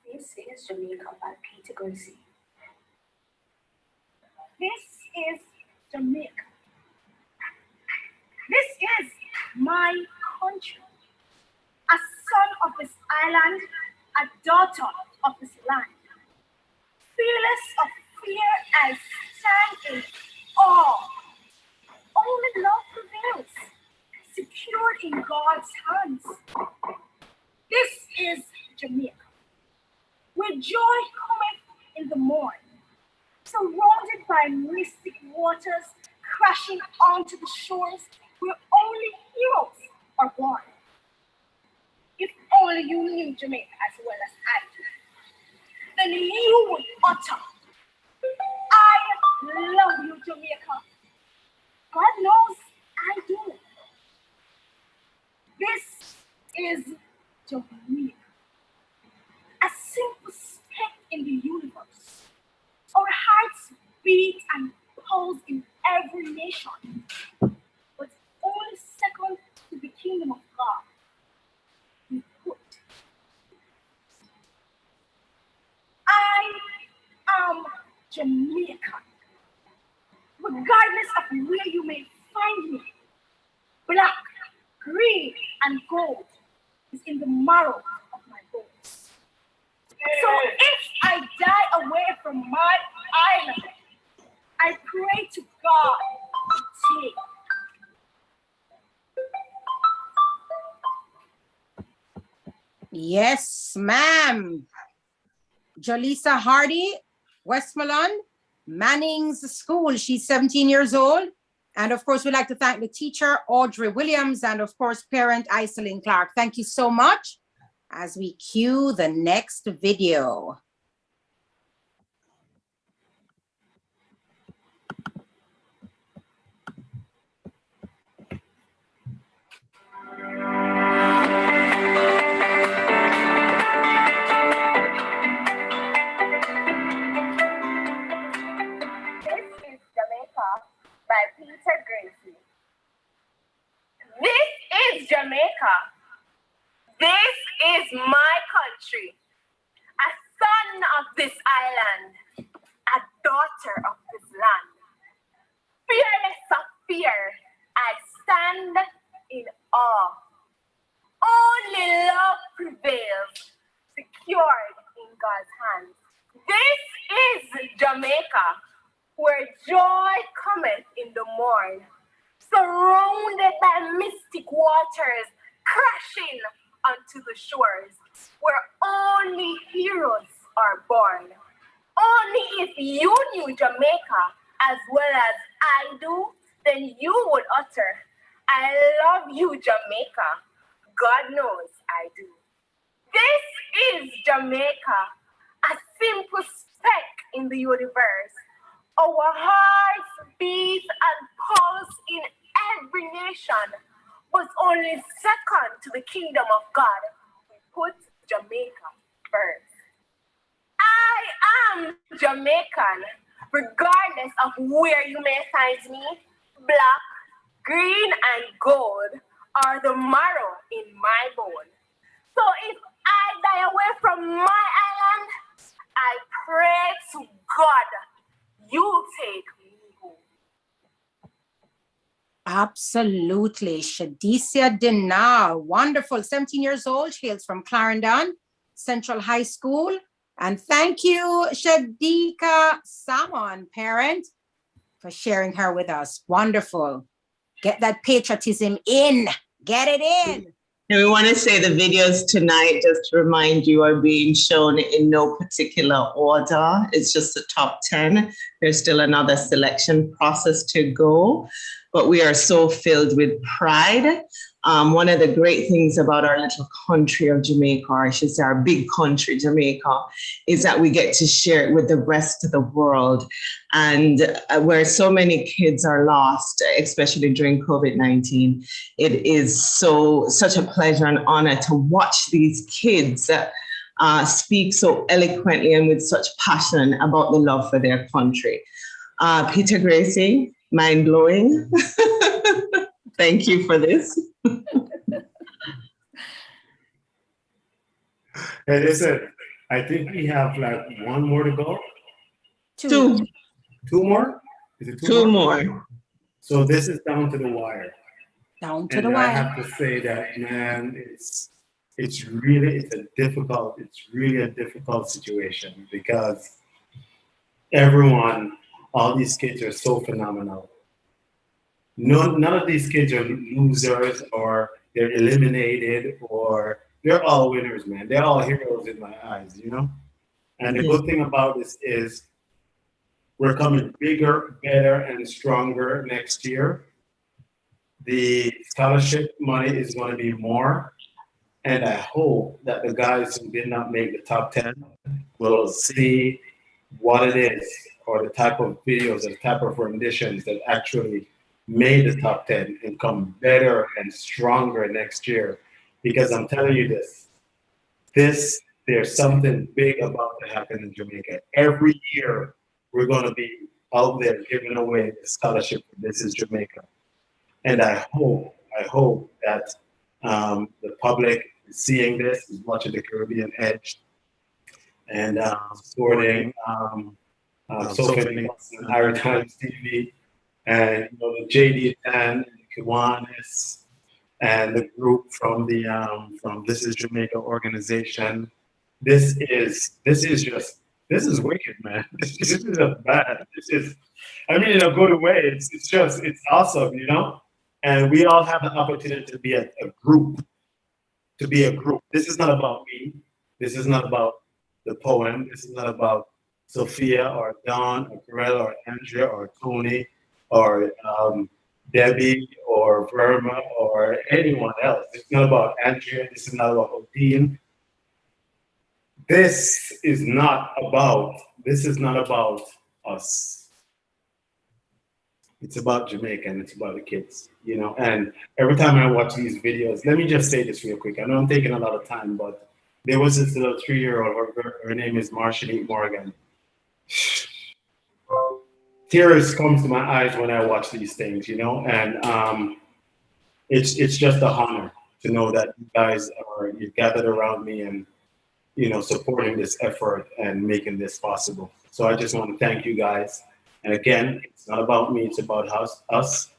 This is Jamaica by Peter Gracie. This is Jamaica. This is my country. A son of this island, a daughter of this land. Fearless of fear, I stand in awe. Only love prevails, secured in God's hands. This is Jamaica, where joy cometh in the morn, surrounded by mystic waters, crashing onto the shores where only heroes are born. If only you knew Jamaica as well as I do, then you would utter, I love you, Jamaica. God knows I do. This is Jamaica, a simple speck in the universe. Our hearts beat and pulse in every nation, but only second to the kingdom of God. We put. I am Jamaican, regardless of where you may find me. Black, green, and gold is in the marrow of my bones. So if I die away from my island, I pray to God to take. Yes, ma'am. Jolisa Hardy, Westmoreland, Manning's School. She's 17 years old. And of course, we'd like to thank the teacher, Audrey Williams, and of course, parent Iselin Clark. Thank you so much as we cue the next video. By Peter Gracie. This is Jamaica. This is my country. A son of this island, a daughter of this land. Fearless of fear, I stand in awe. Only love prevails, secured in God's hands. This is Jamaica. where joy cometh in the morn, surrounded by mystic waters, crashing onto the shores, where only heroes are born. Only if you knew Jamaica as well as I do, then you would utter, I love you, Jamaica. God knows I do. This is Jamaica, a simple speck in the universe. Our hearts beat and pulse in every nation, but only second to the kingdom of God. We put Jamaica first. I am Jamaican, regardless of where you may find me. Black, green, and gold are the marrow in my bone. So if I die away from my island, I pray to God, you take me home. Absolutely. Shadicia Dinar, wonderful. 17 years old, hails from Clarendon Central High School. And thank you, Shadika Salmon, parent, for sharing her with us. Wonderful. Get that patriotism in. Get it in. And we want to say the videos tonight, just to remind you, are being shown in no particular order. It's just the top 10. There's still another selection process to go, but we are so filled with pride. One of the great things about our little country of Jamaica, or I should say our big country, Jamaica, is that we get to share it with the rest of the world. And where so many kids are lost, especially during COVID-19, it is such a pleasure and honor to watch these kids speak so eloquently and with such passion about the love for their country. Peter Gracie, mind-blowing. Thank you for this. Hey, listen, I think we have like one more to go. Two. Two more? Is it two more? So this is down to the wire. Down to and the I wire. have to say that, man, it's really a difficult situation because all these kids are so phenomenal. None of these kids are losers or they're eliminated or they're all winners, man. They're all heroes in my eyes, you know? And the good thing about this is we're coming bigger, better, and stronger next year. The scholarship money is going to be more. And I hope that the guys who did not make the top 10 will see what it is or the type of videos, the type of renditions that actually made the top 10 and come better and stronger next year. Because I'm telling you there's something big about to happen in Jamaica. Every year, we're going to be out there giving away the scholarship. This is Jamaica. And I hope that the public is seeing this, is watching the Caribbean Edge and supporting Sophia Nicholson, Higher Times TV, and the JD and the Kiwanis, and the group from the from This Is Jamaica organization. This is wicked, man. This is a bad. This is, I mean, in a good way. It's awesome, you know. And we all have the opportunity to be a group. To be a group. This is not about me. This is not about the poem. This is not about Sophia or Don or Corella or Andrea or Tony or Debbie or Verma or anyone else. It's not about Andrea. This is not about Odin. This is not about us. It's about Jamaica and it's about the kids, you know. And every time I watch these videos, let me just say this real quick. I know I'm taking a lot of time, but there was this little 3-year-old, her name is Marshallite Morgan. Tears comes to my eyes when I watch these things, you know, and it's just a honor to know that you guys you gathered around me and, you know, supporting this effort and making this possible. So I just want to thank you guys. And again, it's not about me, it's about us.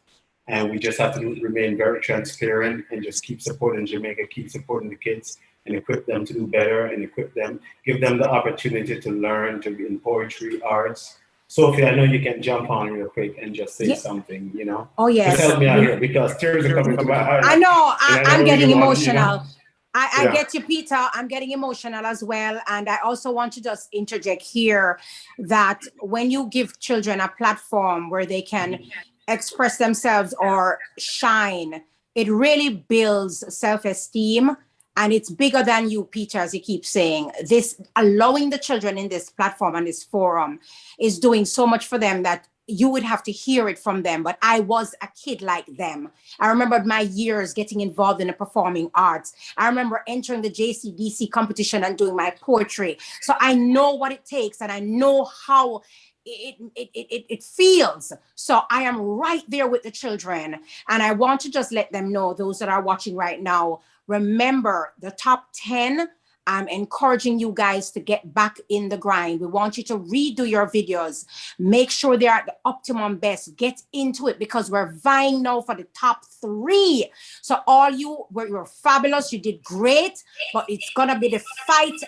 And we just have to remain very transparent and just keep supporting Jamaica, keep supporting the kids and equip them to do better and give them the opportunity to learn in poetry, arts, Sophia, I know you can jump on real quick and just say Yeah. something, you know? Oh, yes. Just help me out here because tears are coming to my eyes. I know. And I I'm don't getting really want, you know? emotional. I Yeah. get you, Peter. I'm getting emotional as well. And I also want to just interject here that when you give children a platform where they can express themselves or shine, it really builds self-esteem. And it's bigger than you, Peter, as you keep saying. This allowing the children in this platform and this forum is doing so much for them that you would have to hear it from them. But I was a kid like them. I remember my years getting involved in the performing arts. I remember entering the JCDC competition and doing my poetry. So I know what it takes and I know how it feels. So I am right there with the children. And I want to just let them know, those that are watching right now, remember the top 10. I'm encouraging you guys to get back in the grind. We want you to redo your videos. Make sure they're at the optimum best. Get into it because we're vying now for the top 3. So all you were fabulous. You did great, but it's gonna be the fight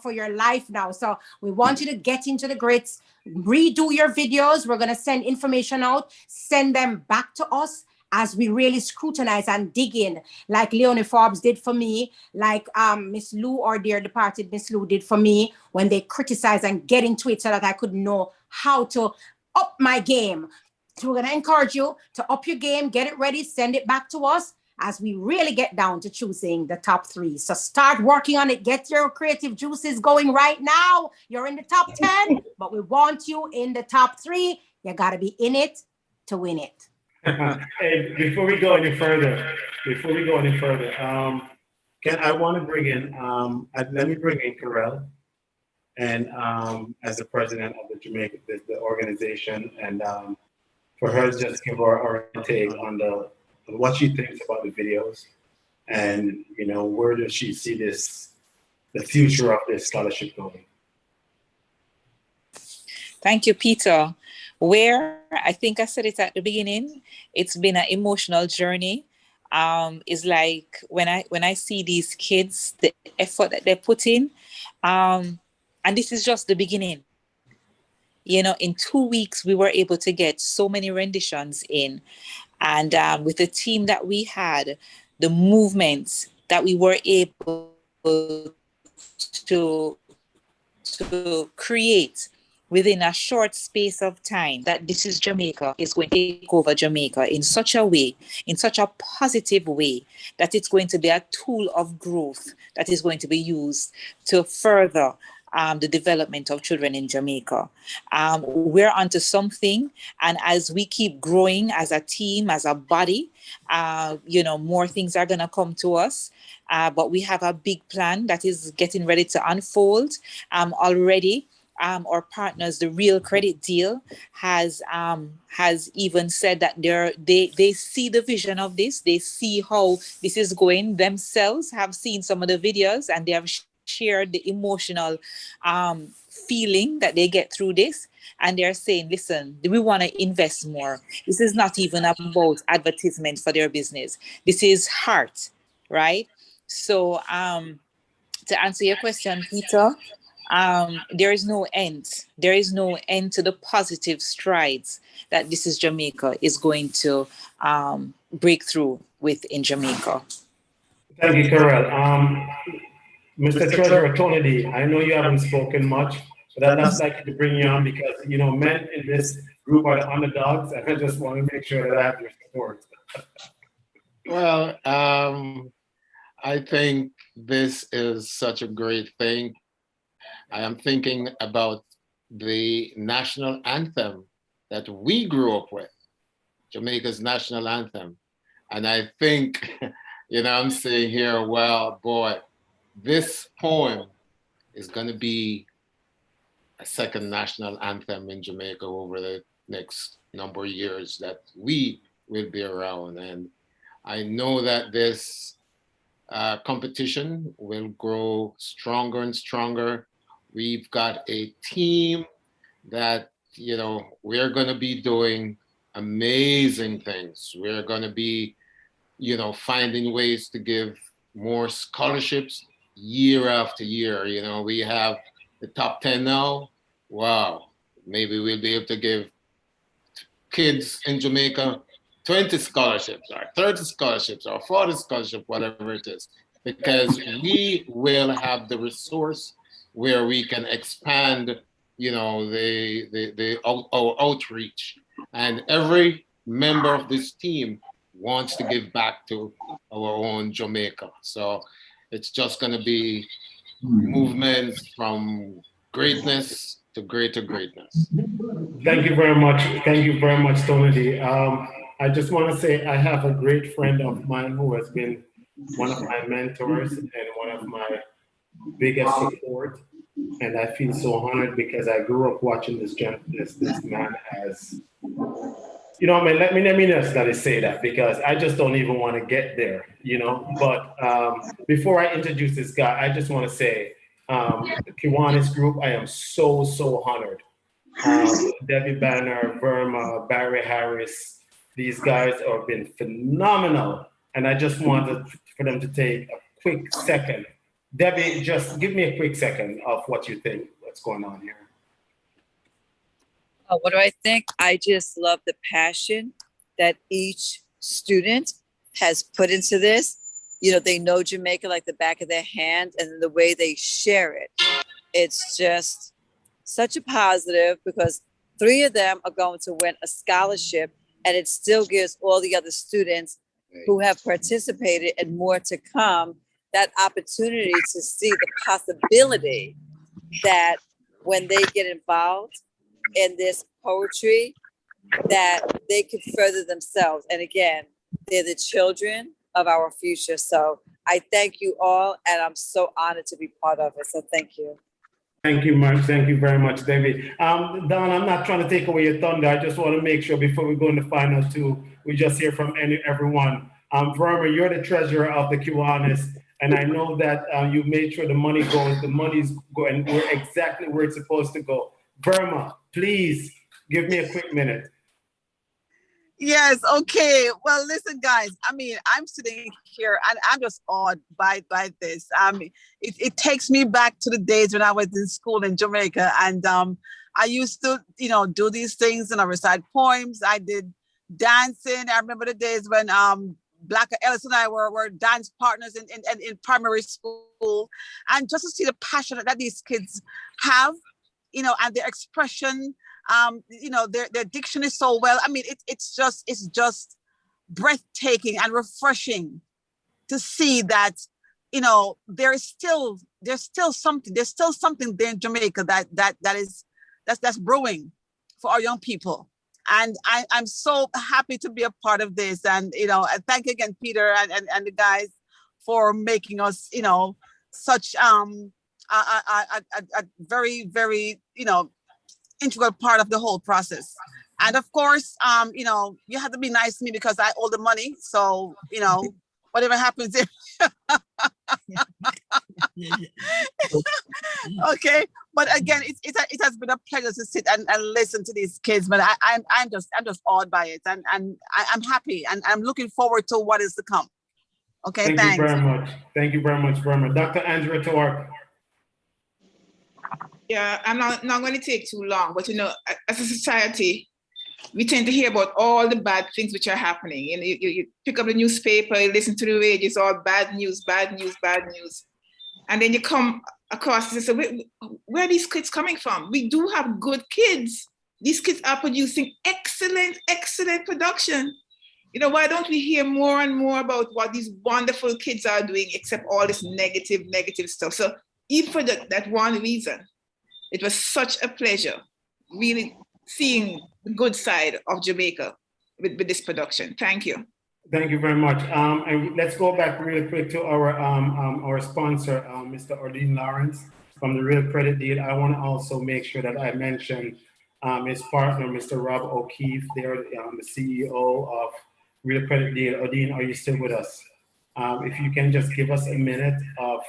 for your life now. So we want you to get into the grits. Redo your videos. We're gonna send information out. Send them back to us as we really scrutinize and dig in, like Leonie Forbes did for me, like Miss Lou, or dear departed Miss Lou, did for me when they criticize and get into it so that I could know how to up my game. So we're gonna encourage you to up your game, get it ready, send it back to us as we really get down to choosing the top 3. So start working on it. Get your creative juices going right now. You're in the top 10, but we want you in the top 3. You gotta be in it to win it. Hey, before we go any further, I want to bring in, let me bring in Karel, and as the president of the Jamaica, the organization, and for her to just give her take on what she thinks about the videos, and you know, where does she see the future of this scholarship going? Thank you, Peter. Where I think I said it at the beginning, it's been an emotional journey. It's like when I see these kids, the effort that they put in, and this is just the beginning. You know, in 2 weeks, we were able to get so many renditions in. And with the team that we had, the movements that we were able to create within a short space of time, that This Is Jamaica is going to take over Jamaica in such a way, in such a positive way, that it's going to be a tool of growth that is going to be used to further the development of children in Jamaica. We're onto something, and as we keep growing as a team, as a body, you know, more things are gonna come to us. But we have a big plan that is getting ready to unfold already. Our partners, the Real Credit Deal, has even said that they see the vision of this. They see how this is going. Themselves have seen some of the videos, and they have shared the emotional feeling that they get through this. And they're saying, listen, we want to invest more. This is not even about advertisement for their business. This is heart, right? So to answer your question, Peter, there is no end. There is no end to the positive strides that This Is Jamaica is going to break through with in Jamaica. Thank you, Karel. Mr. Treasurer Tony D, I know you haven't spoken much, but I'd just like to bring you on because, you know, men in this group are the underdogs, and I just want to make sure that I have your support. Well, I think this is such a great thing. I am thinking about the national anthem that we grew up with, Jamaica's national anthem. And I think, you know, I'm saying here, well, boy, this poem is going to be a second national anthem in Jamaica over the next number of years that we will be around. And I know that this competition will grow stronger and stronger. We've got a team that, you know, we're going to be doing amazing things. We're going to be, you know, finding ways to give more scholarships year after year. You know, we have the top 10 now. Wow. maybe we'll be able to give kids in Jamaica 20 scholarships or 30 scholarships or 40 scholarships, whatever it is, because we will have the resource where we can expand, you know, our outreach. And every member of this team wants to give back to our own Jamaica. So it's just going to be movements from greatness to greater greatness. Thank you very much. Thank you very much, Tony D. I just want to say I have a great friend of mine who has been one of my mentors and one of my biggest support. And I feel so honored because I grew up watching this man as, you know, I mean, let me just gotta say that because I just don't even want to get there, you know. But before I introduce this guy, I just want to say, the Kiwanis group, I am so honored. Debbie Banner, Verma, Barry Harris, these guys have been phenomenal. And I just wanted for them to take a quick second. Debbie, just give me a quick second of what you think, what's going on here. What do I think? I just love the passion that each student has put into this. You know, they know Jamaica like the back of their hand, and the way they share it. It's just such a positive because 3 of them are going to win a scholarship, and it still gives all the other students who have participated and more to come that opportunity to see the possibility that when they get involved in this poetry, that they could further themselves. And again, they're the children of our future. So I thank you all, and I'm so honored to be part of it. So thank you. Thank you, Mark. Thank you very much, Debbie. Don, I'm not trying to take away your thunder. I just want to make sure before we go into final 2, we just hear from everyone. Verma, you're the treasurer of the Kiwanis, and I know that you made sure the money's going where exactly where it's supposed to go. Verma, please give me a quick minute. Yes, okay. Well, listen, guys, I mean, I'm sitting here and I'm just awed by this. It takes me back to the days when I was in school in Jamaica, and I used to, you know, do these things and I recite poems. I did dancing. I remember the days when Blacker Ellis and I were dance partners in primary school, and just to see the passion that these kids have, you know, and their expression, you know, their diction is so well. I mean, it's just breathtaking and refreshing to see that, you know, there's still something there in Jamaica that's brewing for our young people. And I'm so happy to be a part of this. And, you know, thank you again, Peter and the guys for making us, you know, such a very, very, you know, integral part of the whole process. And of course, you know, you have to be nice to me because I owe the money. So, you know, whatever happens. Okay. But again, it has been a pleasure to sit and listen to these kids. But I'm just awed by it, and I'm happy, and I'm looking forward to what is to come. Okay, Thank you very much. Thank you very much, Verma. Dr. Andrea Tork. Yeah, I'm not going to take too long, but you know, as a society, we tend to hear about all the bad things which are happening. And you pick up the newspaper, you listen to the radio, it's all bad news, bad news, bad news. And then you come across and say, where are these kids coming from? We do have good kids. These kids are producing excellent, excellent production. You know, why don't we hear more and more about what these wonderful kids are doing, except all this negative stuff? So even for that one reason, it was such a pleasure really seeing the good side of Jamaica with this production. Thank you. Thank you very much. And let's go back really quick to our sponsor, Mr. Ordine Lawrence from the Real Credit Deal. I want to also make sure that I mention his partner, Mr. Rob O'Keefe. They're the CEO of Real Credit Deal. Ordine, are you still with us? If you can just give us a minute of,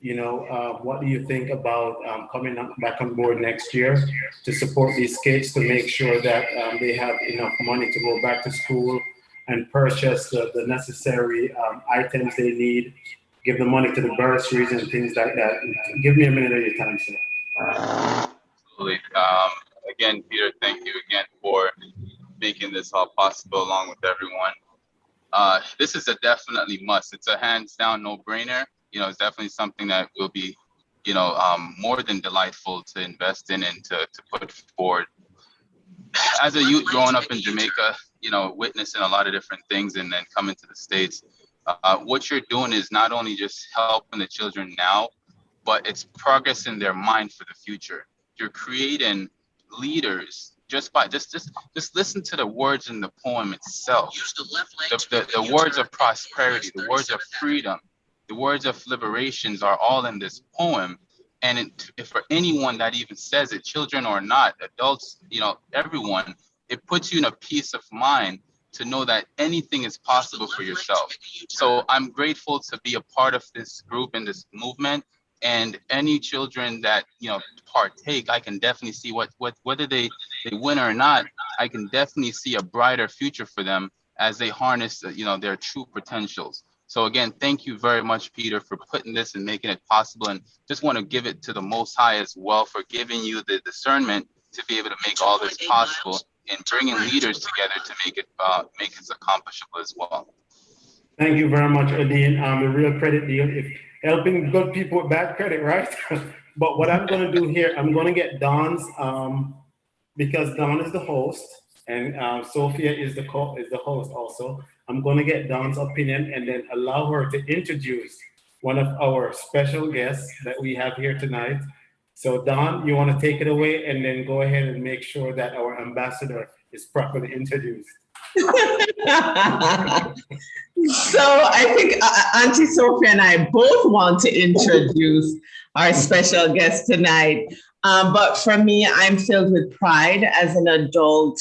you know, what do you think about coming back on board next year to support these kids, to make sure that they have enough money to go back to school and purchase the necessary items they need, give the money to the bursaries and things like that. Give me a minute of your time, sir. Absolutely. Again, Peter, thank you again for making this all possible along with everyone. This is a definitely must. It's a hands down no brainer. You know, it's definitely something that will be, you know, more than delightful to invest in and to put forward. As a youth growing up in Jamaica, you know, witnessing a lot of different things and then coming to the States, what you're doing is not only just helping the children now, but it's progress in their mind for the future. You're creating leaders just by just listen to the words in the poem itself. The words of prosperity, the words of freedom, the words of liberations are all in this poem. And if for anyone that even says it, children or not, adults, you know, everyone, it puts you in a peace of mind to know that anything is possible for yourself. So I'm grateful to be a part of this group and this movement. And any children that, you know, partake, I can definitely see whether they win or not, I can definitely see a brighter future for them as they harness, you know, their true potentials. So again, thank you very much, Peter, for putting this and making it possible. And just want to give it to the Most High as well for giving you the discernment to be able to make all this possible and bringing leaders together to make it accomplishable as well. Thank you very much, Adine. The real credit deal is helping good people with bad credit, right? But what I'm going to do here, I'm going to get Don's, because Don is the host and Sophia is the host also. I'm going to get Don's opinion and then allow her to introduce one of our special guests that we have here tonight. So Don, you want to take it away and then go ahead and make sure that our ambassador is properly introduced. So I think Auntie Sophia and I both want to introduce our special guest tonight. But for me, I'm filled with pride as an adult.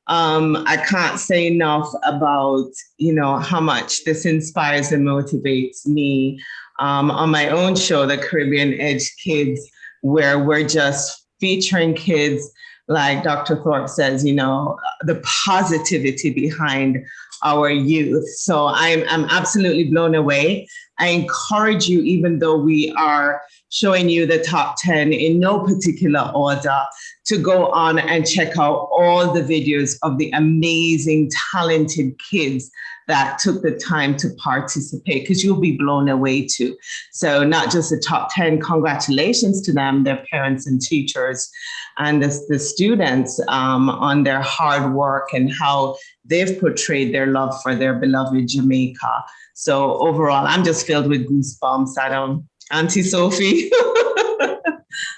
I can't say enough about, you know, how much this inspires and motivates me. On my own show, the Caribbean Edge Kids, where we're just featuring kids, like Dr. Thorpe says, you know, the positivity behind our youth. So I'm absolutely blown away. I encourage you, even though we are showing you the top 10 in no particular order, to go on and check out all the videos of the amazing, talented kids that took the time to participate, because you'll be blown away too. So not just the top 10, congratulations to them, their parents and teachers, and the students on their hard work and how they've portrayed their love for their beloved Jamaica. So overall, I'm just filled with goosebumps. Auntie Sophie.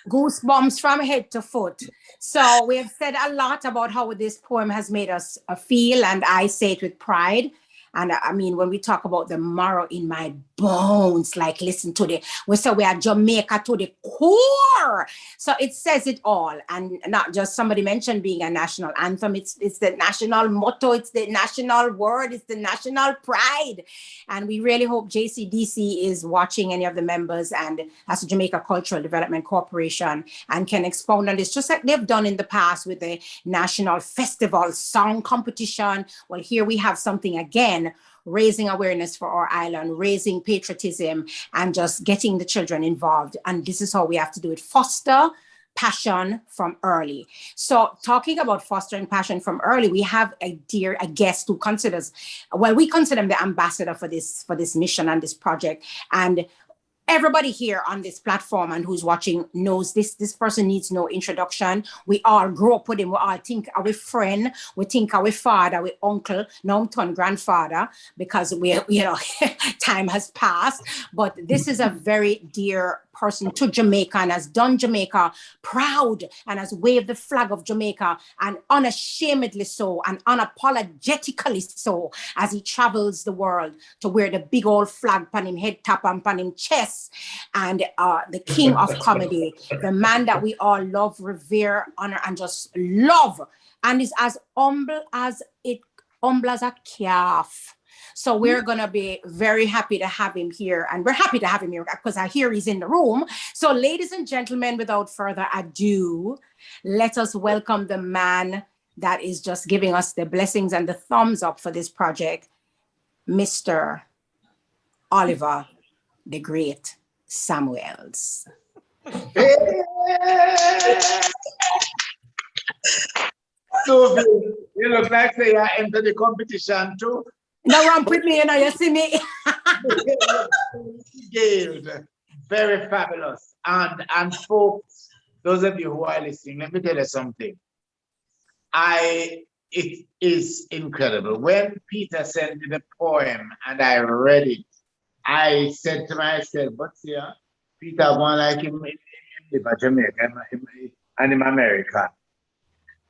Goosebumps from head to foot. So we have said a lot about how this poem has made us feel, and I say it with pride. And I mean, when we talk about the marrow in my bones, like listen to we say we are Jamaica to the core. So it says it all. And not just somebody mentioned being a national anthem. It's the national motto. It's the national word. It's the national pride. And we really hope JCDC is watching, any of the members, and as a Jamaica Cultural Development Corporation, and can expound on this, just like they've done in the past with the National Festival Song Competition. Well, here we have something again, raising awareness for our island, raising patriotism, and just getting the children involved. And this is how we have to do it. Foster passion from early. So talking about fostering passion from early, we have a guest who considers, well, we consider him the ambassador for this mission and this project. And everybody here on this platform and who's watching knows this person needs no introduction. We all grew up with him. We all think our friend. We think our father, our uncle, now I'm turn grandfather, because we, you know, time has passed. But this is a very dear person to Jamaica and has done Jamaica proud and has waved the flag of Jamaica, and unashamedly so and unapologetically so, as he travels the world to wear the big old flag on him head top and on him chest, and the king of comedy, the man that we all love, revere, honor, and just love, and is as humble as a calf. So we're going to be very happy to have him here. And we're happy to have him here because I hear he's in the room. So ladies and gentlemen, without further ado, let us welcome the man that is just giving us the blessings and the thumbs up for this project, Mr. Oliver the Great Samuels. Sophie, you look like say you enter the competition too. No ramp with me, you know, you see me. Very fabulous. And folks, those of you who are listening, let me tell you something. It is incredible. When Peter sent me the poem and I read it, I said to myself, but yeah, Peter one like him in Jamaica and in America.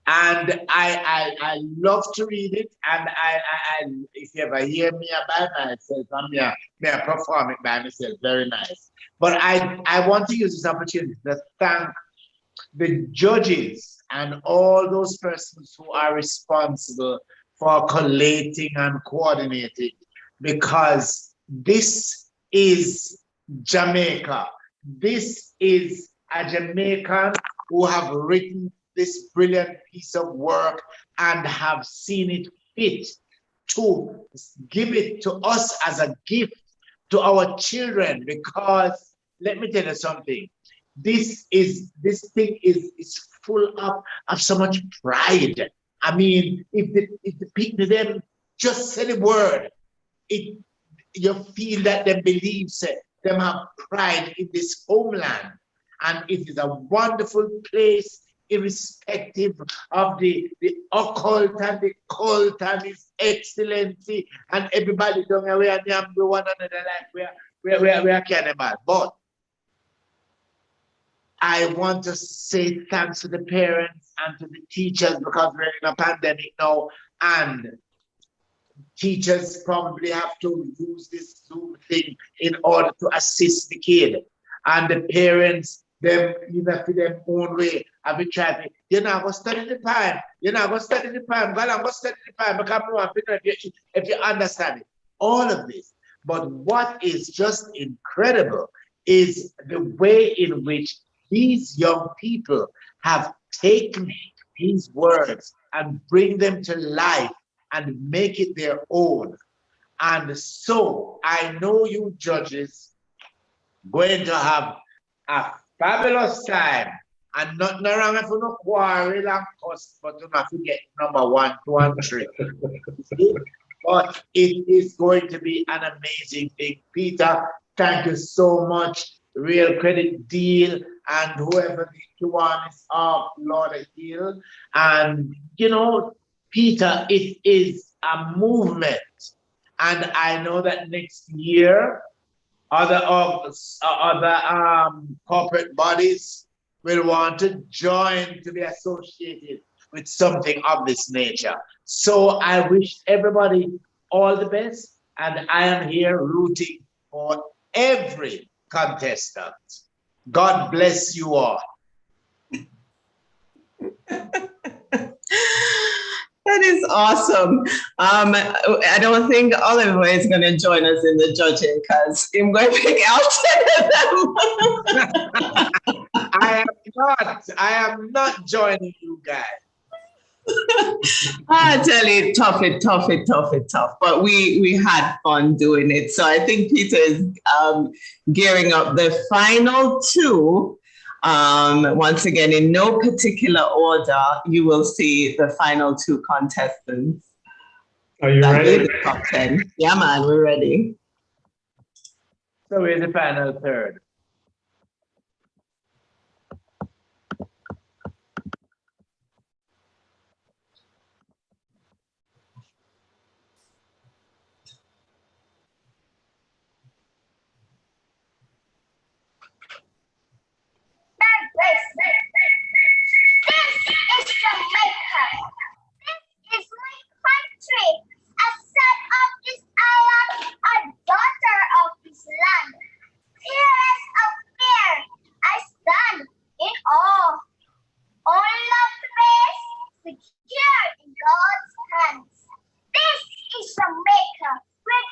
And I love to read it. And I if you ever hear me by myself, I perform it by myself. Very nice. But I want to use this opportunity to thank the judges and all those persons who are responsible for collating and coordinating, because this is Jamaica. This is a Jamaican who have written this brilliant piece of work and have seen it fit to give it to us as a gift to our children, because let me tell you something. This thing is full of so much pride. I mean, if the people them just say the word, you feel that they believe them have pride in this homeland, and it is a wonderful place, irrespective of the occult and the cult and its excellency, and everybody don't know we are one another like we are cannibal. But I want to say thanks to the parents and to the teachers, because we're in a pandemic now, and teachers probably have to use this Zoom thing in order to assist the kid. And the parents, them either for their own way, have been trying to, you're not going to study the poem. You're not going to study the poem. God, I'm going to study the poem because I want to know if you understand it. All of this. But what is just incredible is the way in which these young people have taken these words and bring them to life and make it their own. And so I know you judges going to have a fabulous time, and nothing wrong if you no quarrel and cuss, but you not forget number 1, 2, and 3. But it is going to be an amazing thing. Peter, thank you so much. Real credit deal, and whoever the one is of Lord Hill. And you know, Peter, it is a movement. And I know that next year other corporate bodies will want to join to be associated with something of this nature. So I wish everybody all the best, and I am here rooting for every contestant. God bless you all. That is awesome. I don't think Oliver is going to join us in the judging because I'm going to pick out them. I am not joining you guys. I tell you, tough. But we had fun doing it. So I think Peter is gearing up the final 2. Once again, in no particular order, you will see the final 2 contestants. Are you ready? The top 10. Yeah, man, we're ready. So we're the final 3rd. This is Jamaica. This is my country. A son of this island, a daughter of this land. Fearless of fear, I stand in awe. All love praise, secure in God's hands. This is Jamaica, where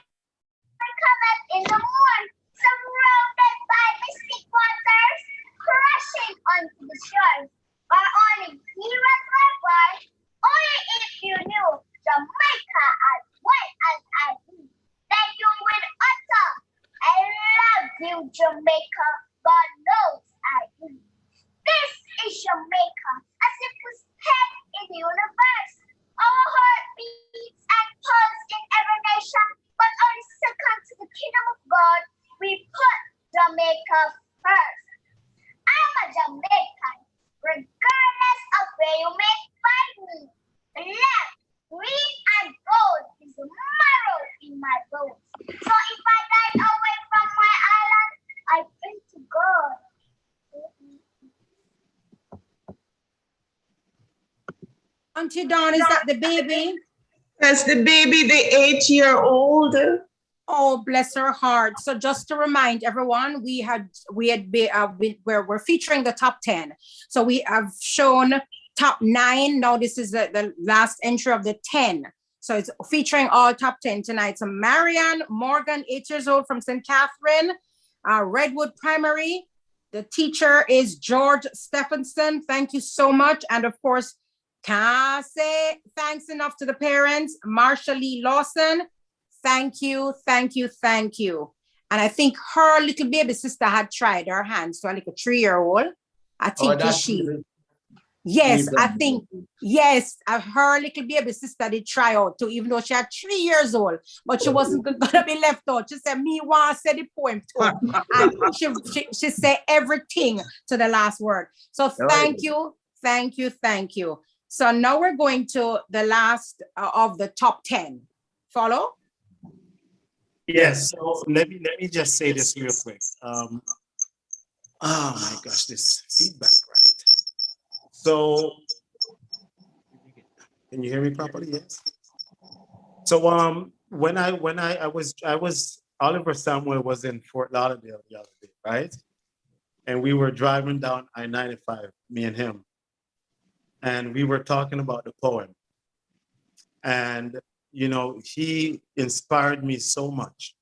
cometh in the morn, surrounded by mystic waters, crashing onto the shore. Our only heroes were born, only if you knew Jamaica as well as I do. Then you will utter, I love you, Jamaica, God knows I do. Jamaica first. I'm a Jamaican, regardless of where you may find me. Left, green, and gold is the marrow in my bones. So if I died away from my island, I pray to God. Auntie Dawn, is that the baby? That's the baby, the 8-year-old. Oh, bless her heart. So just to remind everyone, we're featuring the top 10. So we have shown top 9. Now this is the last entry of the 10. So it's featuring all top 10 tonight. So Marianne Morgan, 8 years old from St. Catherine, Redwood Primary. The teacher is George Stephenson. Thank you so much. And of course, can't say thanks enough to the parents. Marsha Lee Lawson. Thank you, thank you, thank you. And I think her little baby sister had tried her hand. So like a 3-year-old. I think she. Yes, I think, yes, her little baby sister did try out too, even though she had 3 years old, but she wasn't gonna be left out. She said, me want to say the poem too. And she said everything to the last word. So thank you, thank you, thank you. So now we're going to the last of the top 10. Follow? Yes, so let me just say this real quick. Oh my gosh, this feedback, right? So, can you hear me properly? Yes. So, when I was Oliver Samuel was in Fort Lauderdale the other day, right? And we were driving down I-95, me and him, and we were talking about the poem. And you know, he inspired me so much.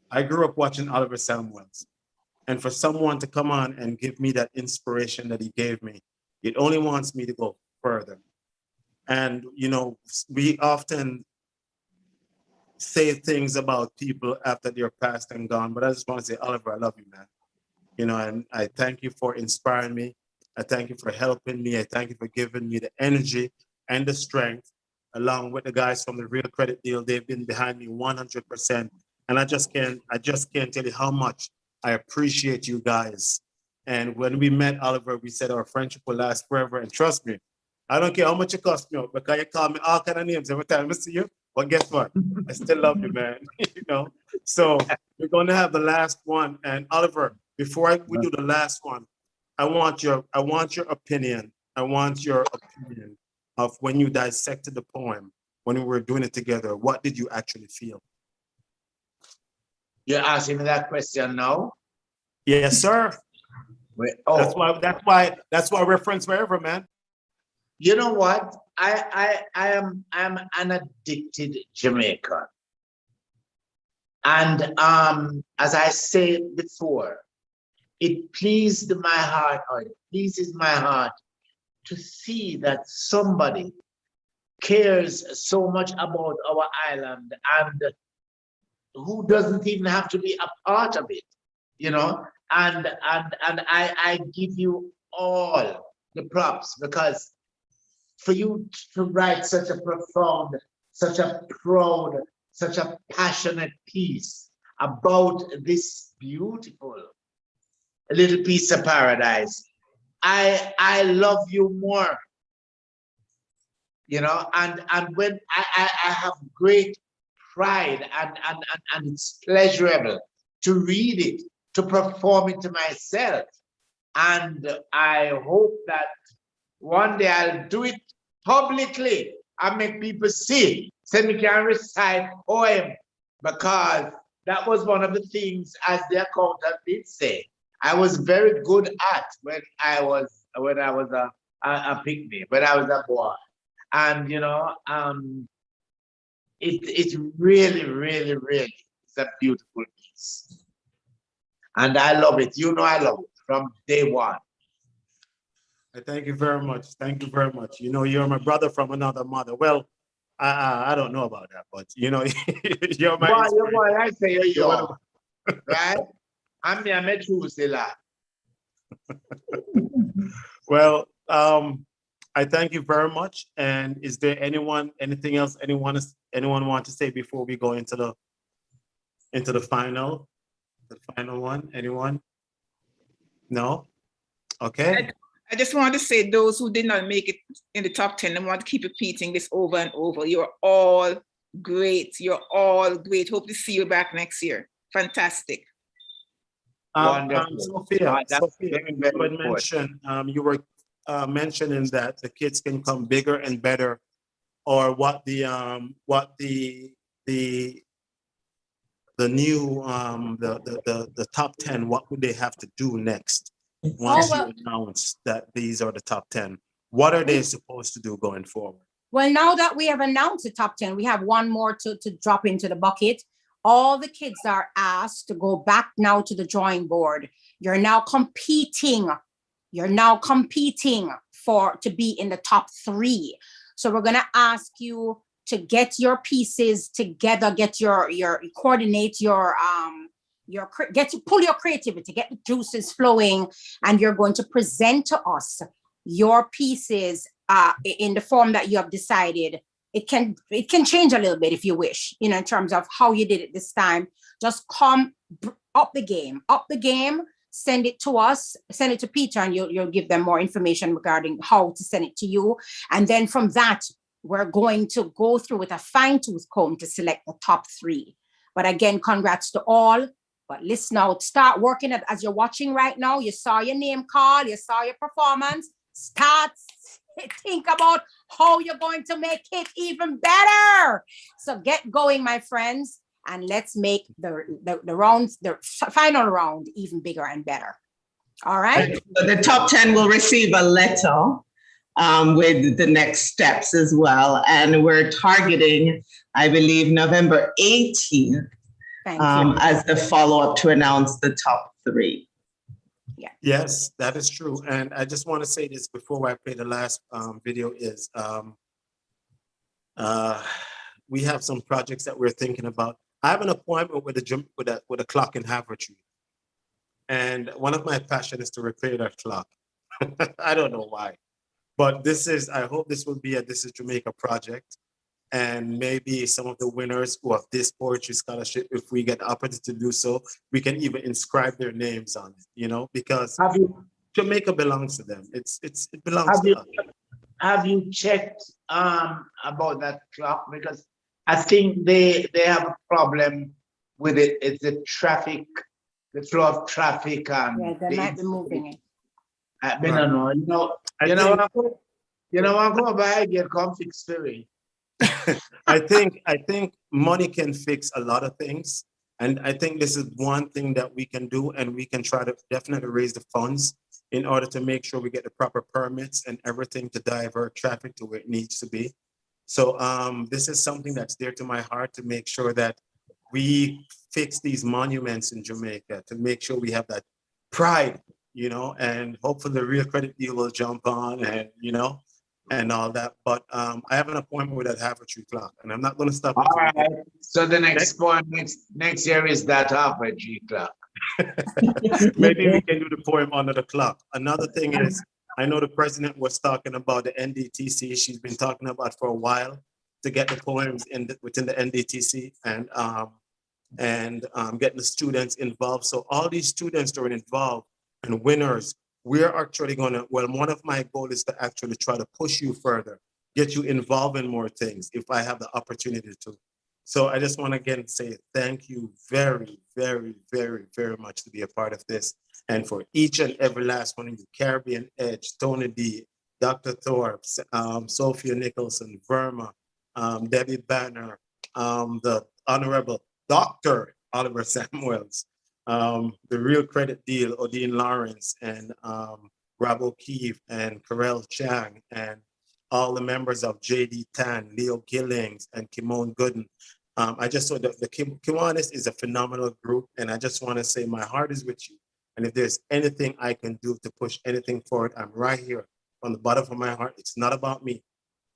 I grew up watching Oliver Samuels. And for someone to come on and give me that inspiration that he gave me, it only wants me to go further. And, you know, we often say things about people after they're past and gone, but I just want to say, Oliver, I love you, man. You know, and I thank you for inspiring me. I thank you for helping me. I thank you for giving me the energy and the strength, along with the guys from the Real Credit Deal. They've been behind me 100%. And I just can't tell you how much I appreciate you guys. And when we met Oliver, we said our friendship will last forever. And trust me, I don't care how much it costs me, because you call me all kind of names every time I see you. But guess what? I still love you, man. You know. So we're going to have the last one. And Oliver, before we do the last one, I want your opinion. I want your opinion of when you dissected the poem, when we were doing it together. What did you actually feel? You're asking me that question now? Yes, sir. That's why we're friends forever, man. You know what? I'm an addicted Jamaican. And as I said before, it pleased my heart, or it pleases my heart to see that somebody cares so much about our island and who doesn't even have to be a part of it, you know? And I give you all the props, because for you to write such a profound, such a proud, such a passionate piece about this beautiful little piece of paradise, I love you more, you know, and when I have great pride, and it's pleasurable to read it, to perform it to myself. And I hope that one day I'll do it publicly and make people see, so we can recite poem, because that was one of the things, as the accountant did say, I was very good at when I was a pygmy, when I was a boy. And you know, it really, really, really is a beautiful piece. And I love it. You know, I love it from day one. I thank you very much. Thank you very much. You know, you're my brother from another mother. Well, I don't know about that, but you know, you're my boy, I say you're right? I'm a true still. Well, I thank you very much. And is there anything else anyone want to say before we go into the final? the final one? Anyone? No? Okay. I just want to say those who did not make it in the top 10, I want to keep repeating this over and over. You're all great. You're all great. Hope to see you back next year. Fantastic. Sophia, That's Sophia, very, very you had important. mentioned, you were mentioning that the kids can come bigger and better, or what the new the top 10, what would they have to do next once you announce that these are the top 10? What are they supposed to do going forward? Well, now that we have announced the top 10, we have one more to drop into the bucket. All the kids are asked to go back now to the drawing board. You're now competing. You're now competing to be in the top 3. So we're going to ask you to get your pieces together, get your coordinate your pull your creativity, get the juices flowing, and you're going to present to us your pieces in the form that you have decided. It can change a little bit if you wish, in terms of how you did it this time. Just come up the game, send it to us, send it to Peter, and you'll give them more information regarding how to send it to you. And then from that, we're going to go through with a fine-tooth comb to select the top 3. But again, congrats to all. But listen out, start working as you're watching right now. You saw your name call, you saw your performance. Start think about how you're going to make it even better. So get going, my friends, and let's make the final round even bigger and better. All right. The top 10 will receive a letter with the next steps as well. And we're targeting, I believe, November 18th as the follow-up to announce the top 3. Yeah. Yes, that is true. And I just want to say this before I play the last video is we have some projects that we're thinking about. I have an appointment with a clock in Havertree. And one of my passions is to repair that clock. I don't know why. But I hope this will be a This is Jamaica project. And maybe some of the winners who have this poetry scholarship, if we get the opportunity to do so, we can even inscribe their names on it, because Jamaica belongs to them. It belongs to us. Have you checked about that clock? Because I think they have a problem with it. It's the traffic, the flow of traffic. Yeah, they might be moving it. I don't know. You know what? Go by get come fix Ferry. I think money can fix a lot of things. And I think this is one thing that we can do, and we can try to definitely raise the funds in order to make sure we get the proper permits and everything to divert traffic to where it needs to be. So this is something that's dear to my heart, to make sure that we fix these monuments in Jamaica, to make sure we have that pride, and hopefully the Real Credit deal will jump on and all that. But I have an appointment with that Havertree clock, and I'm not going to stop. All right. So the next year is that Havertree clock. Maybe we can do the poem under the clock. Another thing is, I know the president was talking about the NDTC. She's been talking about for a while to get the poems within the NDTC and getting the students involved. So all these students that are involved and winners, we're actually one of my goals is to actually try to push you further, get you involved in more things if I have the opportunity to. So I just want to again say thank you very, very, very, very much to be a part of this. And for each and every last one of you, Caribbean Edge, Tony D, Dr. Thorpe, Sophia Nicholson, Verma, Debbie Banner, the Honorable Dr. Oliver Samuels, the Real Credit Deal, Odine Lawrence, and Rob O'Keefe, and Karel Chang, and all the members of JD Tan, Leo Gillings, and Kimon Gooden. I just saw the Kiwanis is a phenomenal group, and I just want to say my heart is with you. And if there's anything I can do to push anything forward, I'm right here from the bottom of my heart. It's not about me.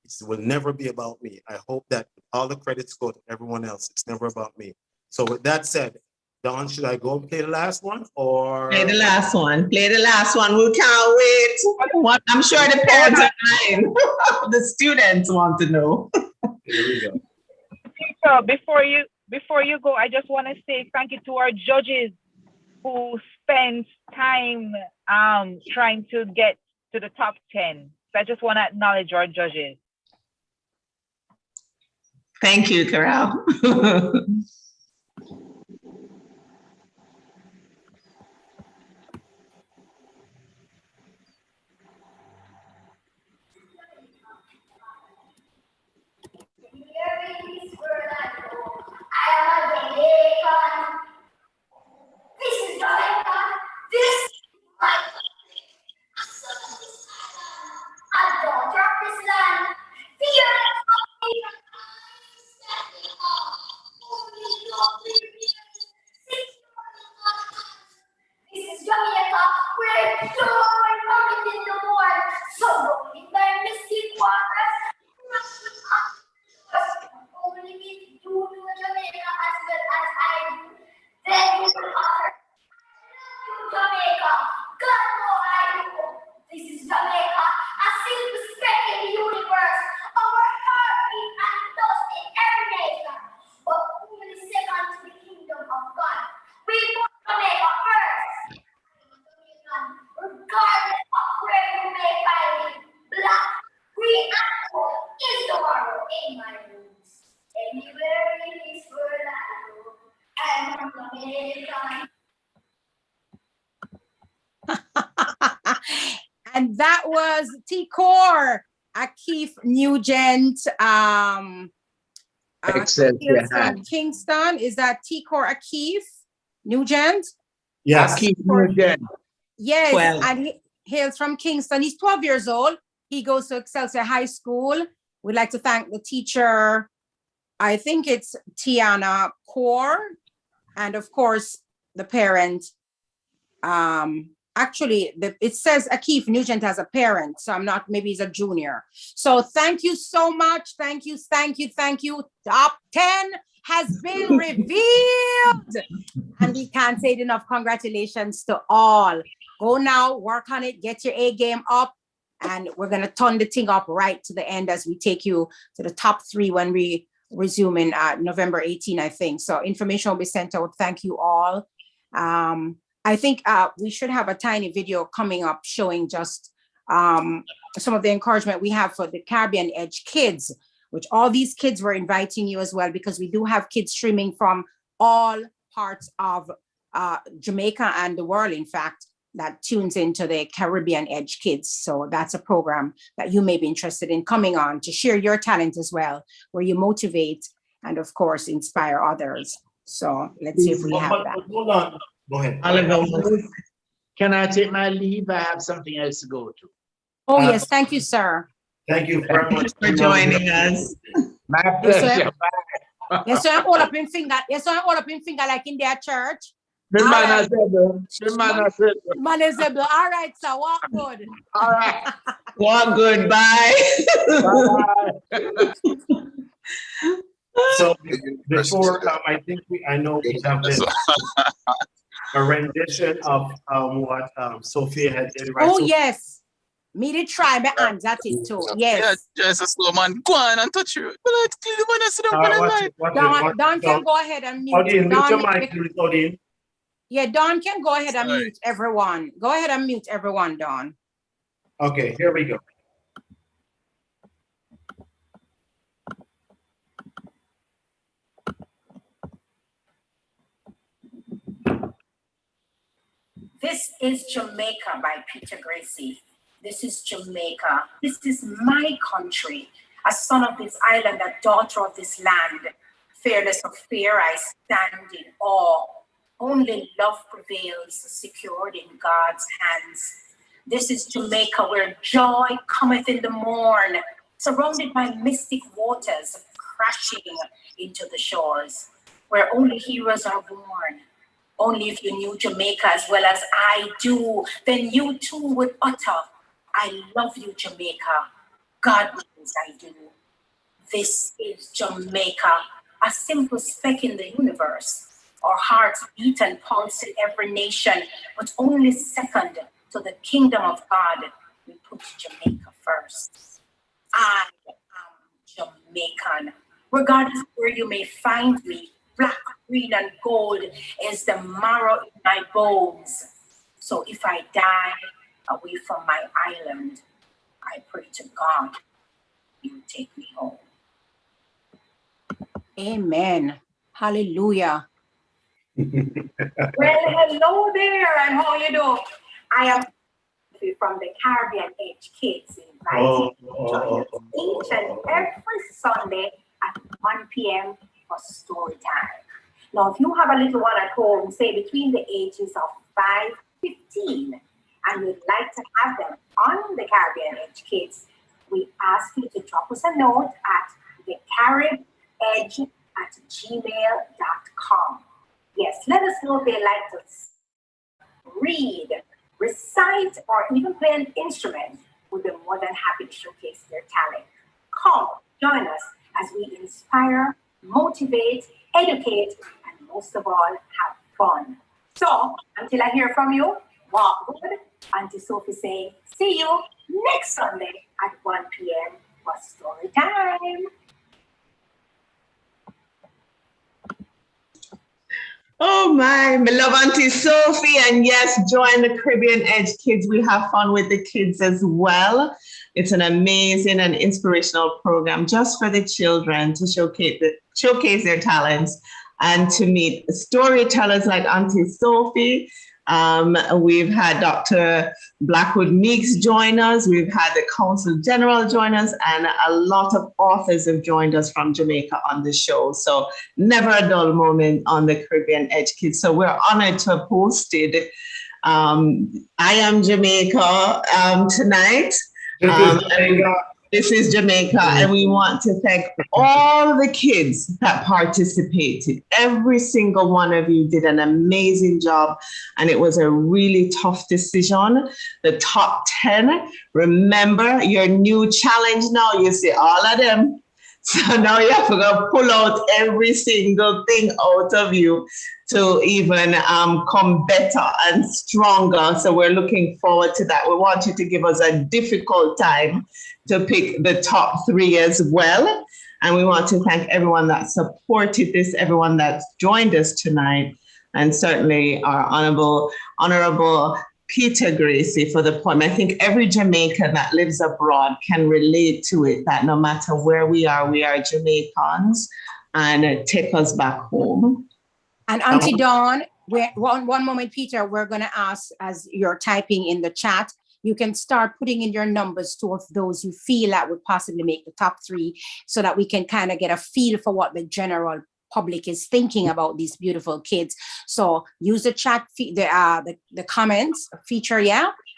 It will never be about me. I hope that all the credits go to everyone else. It's never about me. So with that said, Don, should I go and play the last one, or? Play the last one. Play the last one. We can't wait. I'm sure the parents are dying. The students want to know. Here we go. So before you go, I just want to say thank you to our judges who spent time trying to get to the top 10. So I just want to acknowledge our judges. Thank you, Carol. I am a Jamaican. This is Jamaica. This is my country. A son of this island, a daughter of this land. Fearless of fear, I'm standing up. Only love prevails. Secure in God's hands. This is Jamaica, where joy cometh in the morn. Surrounded by misty waters, rushing up. Only if you know Jamaica as well as I do, then you will utter, I love you, Jamaica. God know I do. This is Jamaica, a silver speck in the universe, our heartbeat and dust in every nation, but only second to the kingdom of God. We put Jamaica first. Regardless of where you may find me, black, green, and gold is tomorrow in my roots. Anywhere in this world I go, I'm a Jamaican. And that was T-Core, Akeef Nugent, Excelsior. from Kingston. Is that T-Core Akeef Nugent? Yes. Akeef Nugent. Yes, 12. and he hails from Kingston. He's 12 years old. He goes to Excelsior High School. We'd like to thank the teacher, I think it's Tiana Core, and of course, the parent. Actually, it says Akeef Nugent as a parent, so I'm not, maybe he's a junior. So thank you so much. Thank you, thank you, thank you. Top 10 has been revealed. And we can't say it enough. Congratulations to all. Go now, work on it, get your A game up, and we're going to turn the thing up right to the end as we take you to the top 3 when we resume in November 18, I think. So information will be sent out. Thank you all. I think we should have a tiny video coming up showing just some of the encouragement we have for the Caribbean Edge kids, which all these kids were inviting you as well, because we do have kids streaming from all parts of Jamaica and the world, in fact, that tunes into the Caribbean Edge Kids. So that's a program that you may be interested in coming on to share your talent as well, where you motivate and, of course, inspire others. So let's see if we have that. Hold on. Go ahead. Can I take my leave? I have something else to go to. Oh, yes. Thank you, sir. Thank you very much for joining us. My pleasure. Yes, so I'm all up in finger. Yes, so I'm all up in finger like in their church. Manazable. All right, so walk good. All right. Walk good. Bye. Bye. So before, I think I know we have this a rendition of what Sophia had did. Right? Oh, so, yes. Me to try my hands at it too. Yes. Yeah, just a slow man. Go on and touch you. Don can go ahead and mute. Odin, mute your mic, please, Odin. Yeah, Don can go ahead and mute everyone. Go ahead and mute everyone, Don. Okay, here we go. This is Jamaica by Peter Gracie. This is Jamaica. This is my country, a son of this island, a daughter of this land. Fearless of fear, I stand in awe. Only love prevails, secured in God's hands. This is Jamaica, where joy cometh in the morn, surrounded by mystic waters crashing into the shores, where only heroes are born. Only if you knew Jamaica as well as I do, then you too would utter, I love you, Jamaica. God knows I do. This is Jamaica, a simple speck in the universe. Our hearts beat and pulse in every nation, but only second to the kingdom of God. We put Jamaica first. I am Jamaican. Regardless of where you may find me, black, green and gold is the marrow in my bones. So if I die away from my island, I pray to God, He will take me home. Amen. Hallelujah. Well, hello there, and how you do? I am from the Caribbean Edge Kids, inviting you to join us each and every Sunday at 1 p.m. for story time. Now, if you have a little one at home, say between the ages of 5 to 15, and you'd like to have them on the Caribbean Edge Kids, we ask you to drop us a note at thecaribedge@gmail.com. Yes, let us know if they like to read, recite, or even play an instrument. We'll be more than happy to showcase their talent. Come, join us as we inspire, motivate, educate, and most of all, have fun. So, until I hear from you, walk good. Auntie Sophie saying, see you next Sunday at 1 p.m. for story time. Oh my love Auntie Sophie. And yes, join the Caribbean Edge Kids. We have fun with the kids as well. It's an amazing and inspirational program just for the children to showcase their talents and to meet storytellers like Auntie Sophie. We've had Dr. Blackwood Meeks join us. We've had the Consul General join us, and a lot of authors have joined us from Jamaica on the show. So never a dull moment on the Caribbean Edge Kids. So we're honored to have hosted I Am Jamaica tonight. This is Jamaica, and we want to thank all the kids that participated. Every single one of you did an amazing job, and it was a really tough decision. The top 10, remember your new challenge now, you see all of them. So now you have to go pull out every single thing out of you to even come better and stronger. So we're looking forward to that. We want you to give us a difficult time to pick the top 3 as well. And we want to thank everyone that supported this, everyone that's joined us tonight, and certainly our honorable Peter Gracie for the poem. I think every Jamaican that lives abroad can relate to it, that no matter where we are Jamaicans, and take us back home. And Auntie Dawn, one moment, Peter, we're going to ask, as you're typing in the chat, you can start putting in your numbers to of those you feel that would possibly make the top 3, so that we can kind of get a feel for what the general public is thinking about these beautiful kids. So use the chat, the comments feature,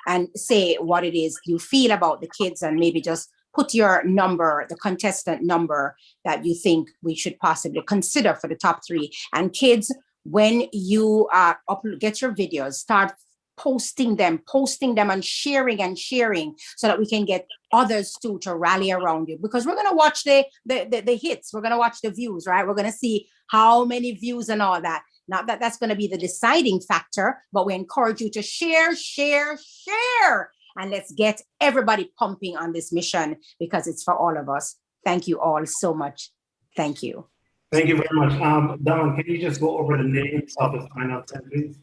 and say what it is you feel about the kids, and maybe just put your number, the contestant number that you think we should possibly consider for the top 3. And kids, when you get your videos, start posting them and sharing so that we can get others too to rally around you, because we're going to watch the hits. We're going to watch the views, right? We're going to see how many views and all that. Not that that's going to be the deciding factor, but we encourage you to share. And let's get everybody pumping on this mission, because it's for all of us. Thank you all so much. Thank you. Thank you very much. Don, can you just go over the names of the final 10, please?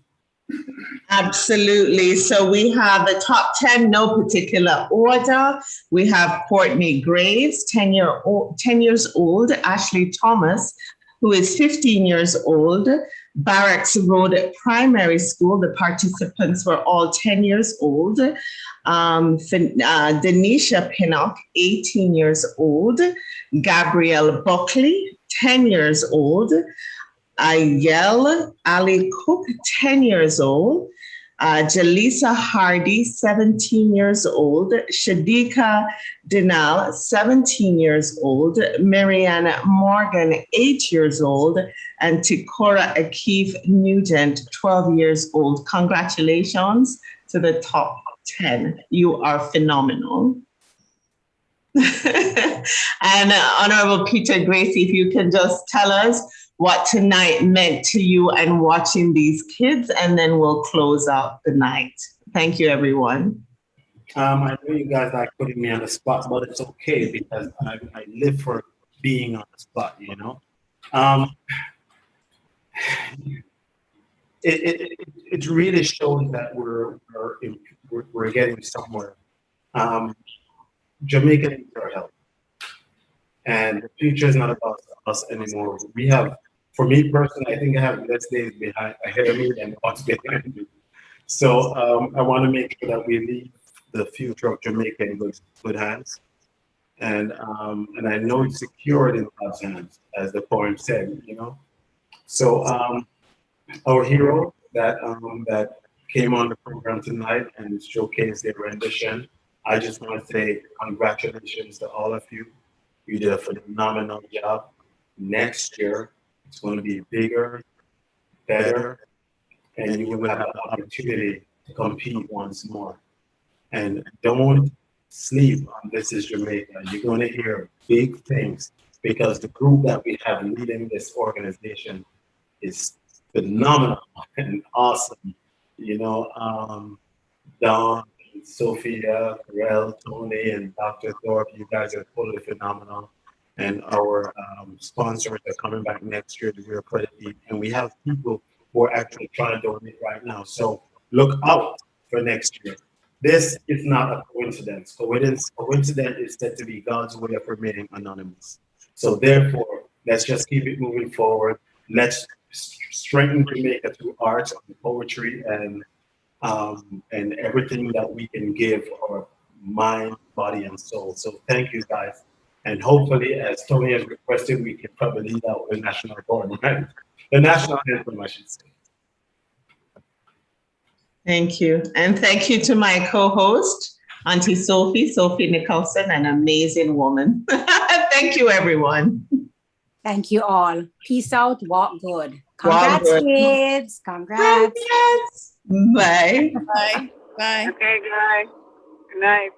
Absolutely. So we have the top 10, no particular order. We have Courtney Graves, 10 years old, Ashley Thomas, who is 15 years old, Barracks Road Primary School. The participants were all 10 years old. Denisha Pinnock, 18 years old, Gabrielle Buckley, 10 years old, Ayel Ali Cook, 10 years old, Jaleesa Hardy, 17 years old, Shadika Dinal, 17 years old, Marianne Morgan, 8 years old, and Tikora Akeef Nugent, 12 years old. Congratulations to the top 10. You are phenomenal. And Honorable Peter Gracie, if you can just tell us what tonight meant to you and watching these kids, and then we'll close out the night. Thank you, everyone. I know you guys like putting me on the spot, but it's okay, because I live for being on the spot, you know. it really shows that we're getting somewhere. Jamaica needs our help, and the future is not about us anymore. We have, for me personally, I think I have less days ahead of me than what's behind me. So I want to make sure that we leave the future of Jamaica in good hands, and I know it's secured in God's hands, as the poem said. So our hero that came on the program tonight and showcased their rendition. I just want to say congratulations to all of you. You did a phenomenal job. Next year, it's going to be bigger, better, and you will have the opportunity to compete once more. And don't sleep on This Is Jamaica. You're going to hear big things because the group that we have leading this organization is phenomenal and awesome. Don, Sophia, Karel, Tony, and Dr. Thorpe, you guys are totally phenomenal. And our sponsors are coming back next year to do a credit deed. And we have people who are actually trying to donate right now. So look out for next year. This is not a coincidence. Coincidence is said to be God's way of remaining anonymous. So therefore, let's just keep it moving forward. Let's strengthen Jamaica through art and poetry and everything that we can give our mind, body, and soul. So thank you guys. And hopefully, as Tony has requested, we can probably lead out the national anthem, right? The national anthem, I should say. Thank you. And thank you to my co-host, Auntie Sophie Nicholson, an amazing woman. Thank you, everyone. Thank you all. Peace out. Walk good. Congrats, kids. Congrats. Bye. Bye. Bye. Okay, guys. Good night.